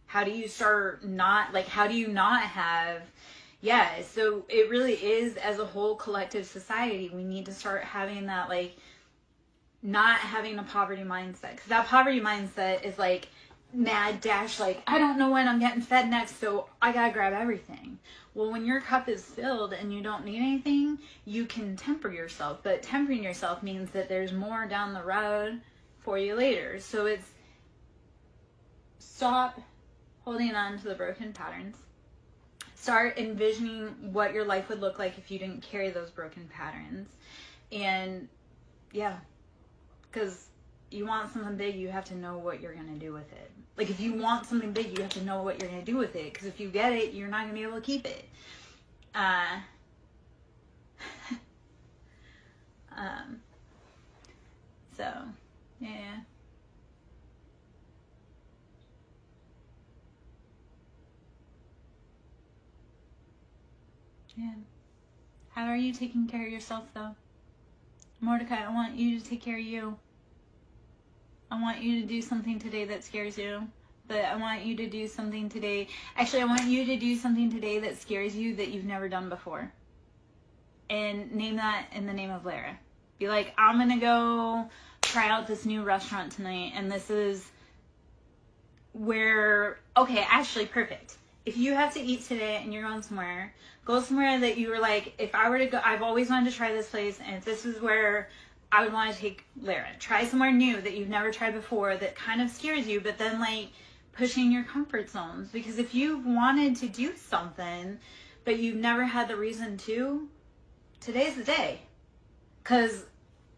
A: How do you start how do you not have, so it really is, as a whole collective society, we need to start having that, like, not having a poverty mindset. Because that poverty mindset is like mad dash, like, I don't know when I'm getting fed next, so I gotta grab everything. Well, when your cup is filled and you don't need anything, you can temper yourself. But tempering yourself means that there's more down the road for you later. So it's stop holding on to the broken patterns. Start envisioning what your life would look like if you didn't carry those broken patterns. And because you want something big, you have to know what you're going to do with it. Like, if you want something big, you have to know what you're going to do with it. Because if you get it, you're not going to be able to keep it. So, yeah. Yeah. How are you taking care of yourself, though? Mordecai, I want you to take care of you. I want you to do something today that scares you. But I want you to do something today. Actually, I want you to do something today that scares you that you've never done before. And name that in the name of Lara. Be like, I'm going to go try out this new restaurant tonight. And this is where, okay, actually, perfect. If you have to eat today and you're going somewhere, go somewhere that you were like, if I were to go, I've always wanted to try this place, and if this is where I would want to take Lara. Try somewhere new that you've never tried before that kind of scares you, but then, like, pushing your comfort zones. Because if you've wanted to do something, but you've never had the reason to, today's the day. Because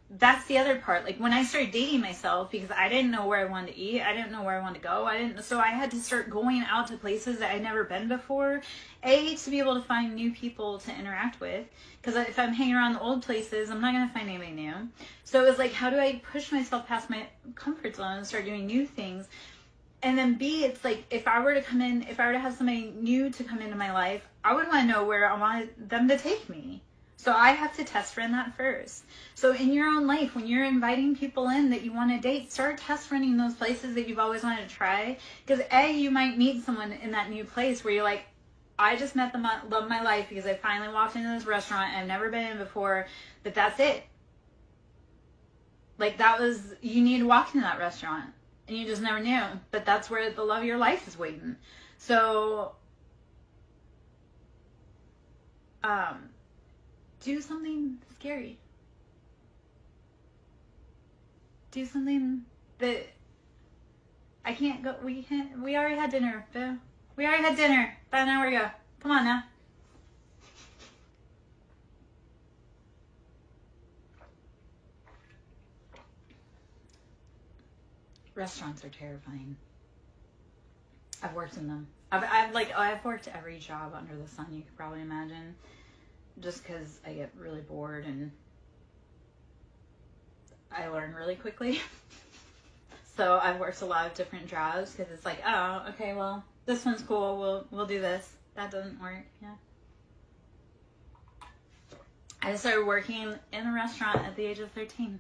A: that's the other part. Like when I started dating myself, because I didn't know where I wanted to eat, I didn't know where I wanted to go, so I had to start going out to places that I'd never been before. To be able to find new people to interact with, because if I'm hanging around the old places, I'm not going to find anybody new. So it was like, how do I push myself past my comfort zone and start doing new things? And then B, it's like, if I were to have somebody new to come into my life, I would want to know where I wanted them to take me. So I have to test run that first. So in your own life, when you're inviting people in that you want to date, start test running those places that you've always wanted to try. Because you might meet someone in that new place where you're like, I just met the love of my life because I finally walked into this restaurant I've never been in before, but that's it. Like you need to walk into that restaurant and you just never knew, but that's where the love of your life is waiting. So, do something scary. Do something that I can't go. We already had dinner, Boo. We already had dinner about an hour ago. Come on now. Restaurants are terrifying. I've worked in them. I've worked every job under the sun you could probably imagine. Just because I get really bored and I learn really quickly. So I've worked a lot of different jobs because it's like, oh, okay, well, this one's cool. We'll do this. That doesn't work. Yeah. I started working in a restaurant at the age of 13.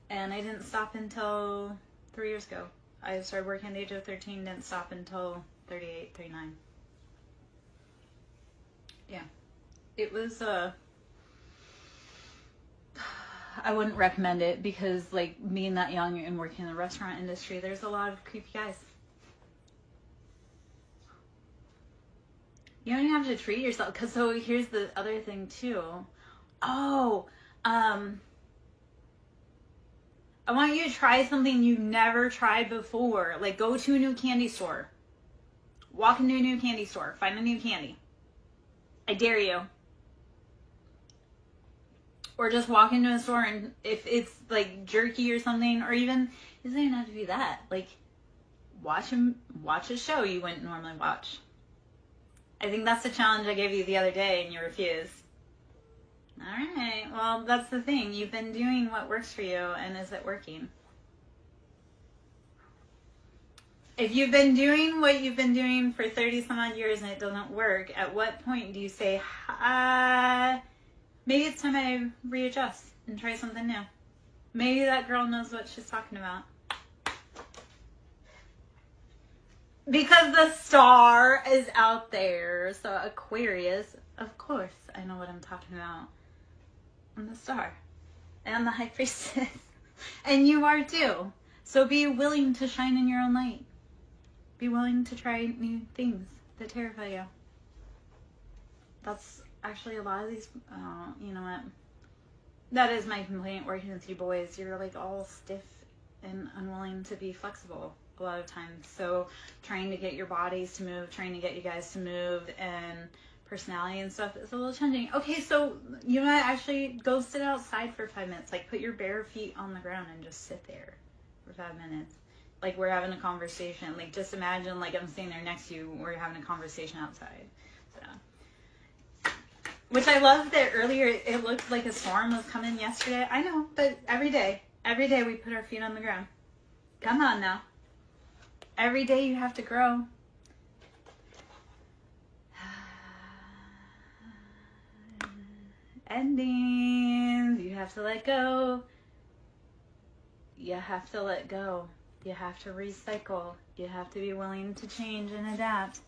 A: And I didn't stop until 3 years ago. I started working at the age of 13, didn't stop until 38, 39. Yeah. It was, I wouldn't recommend it because, like, being that young and working in the restaurant industry, there's a lot of creepy guys. You don't even have to treat yourself. Because, so here's the other thing, too. I want you to try something you've never tried before. Like, go to a new candy store. Walk into a new candy store. Find a new candy. I dare you. Or just walk into a store and if it's like jerky or something, or even, it doesn't even have to be that. Like, watch a show you wouldn't normally watch. I think that's the challenge I gave you the other day and you refused. Alright, well, that's the thing. You've been doing what works for you, and is it working? If you've been doing what you've been doing for 30 some odd years and it doesn't work, at what point do you say, maybe it's time I readjust and try something new? Maybe that girl knows what she's talking about. Because the star is out there. So Aquarius, of course, I know what I'm talking about. I'm the star. And the high priestess. And you are too. So be willing to shine in your own light. Be willing to try new things that terrify you. That's actually a lot of these, you know what? That is my complaint working with you boys. You're like all stiff and unwilling to be flexible a lot of times. So trying to get your bodies to move, trying to get you guys to move, and personality and stuff is a little challenging. Okay, so you know what? Actually, go sit outside for 5 minutes. Like, put your bare feet on the ground and just sit there for 5 minutes. Like, we're having a conversation. Like, just imagine, like, I'm sitting there next to you. We're having a conversation outside. So, which I love that earlier it looked like a storm was coming yesterday. I know, but every day we put our feet on the ground. Come on now. Every day you have to grow. Endings. You have to let go. You have to let go. You have to recycle. You have to be willing to change and adapt.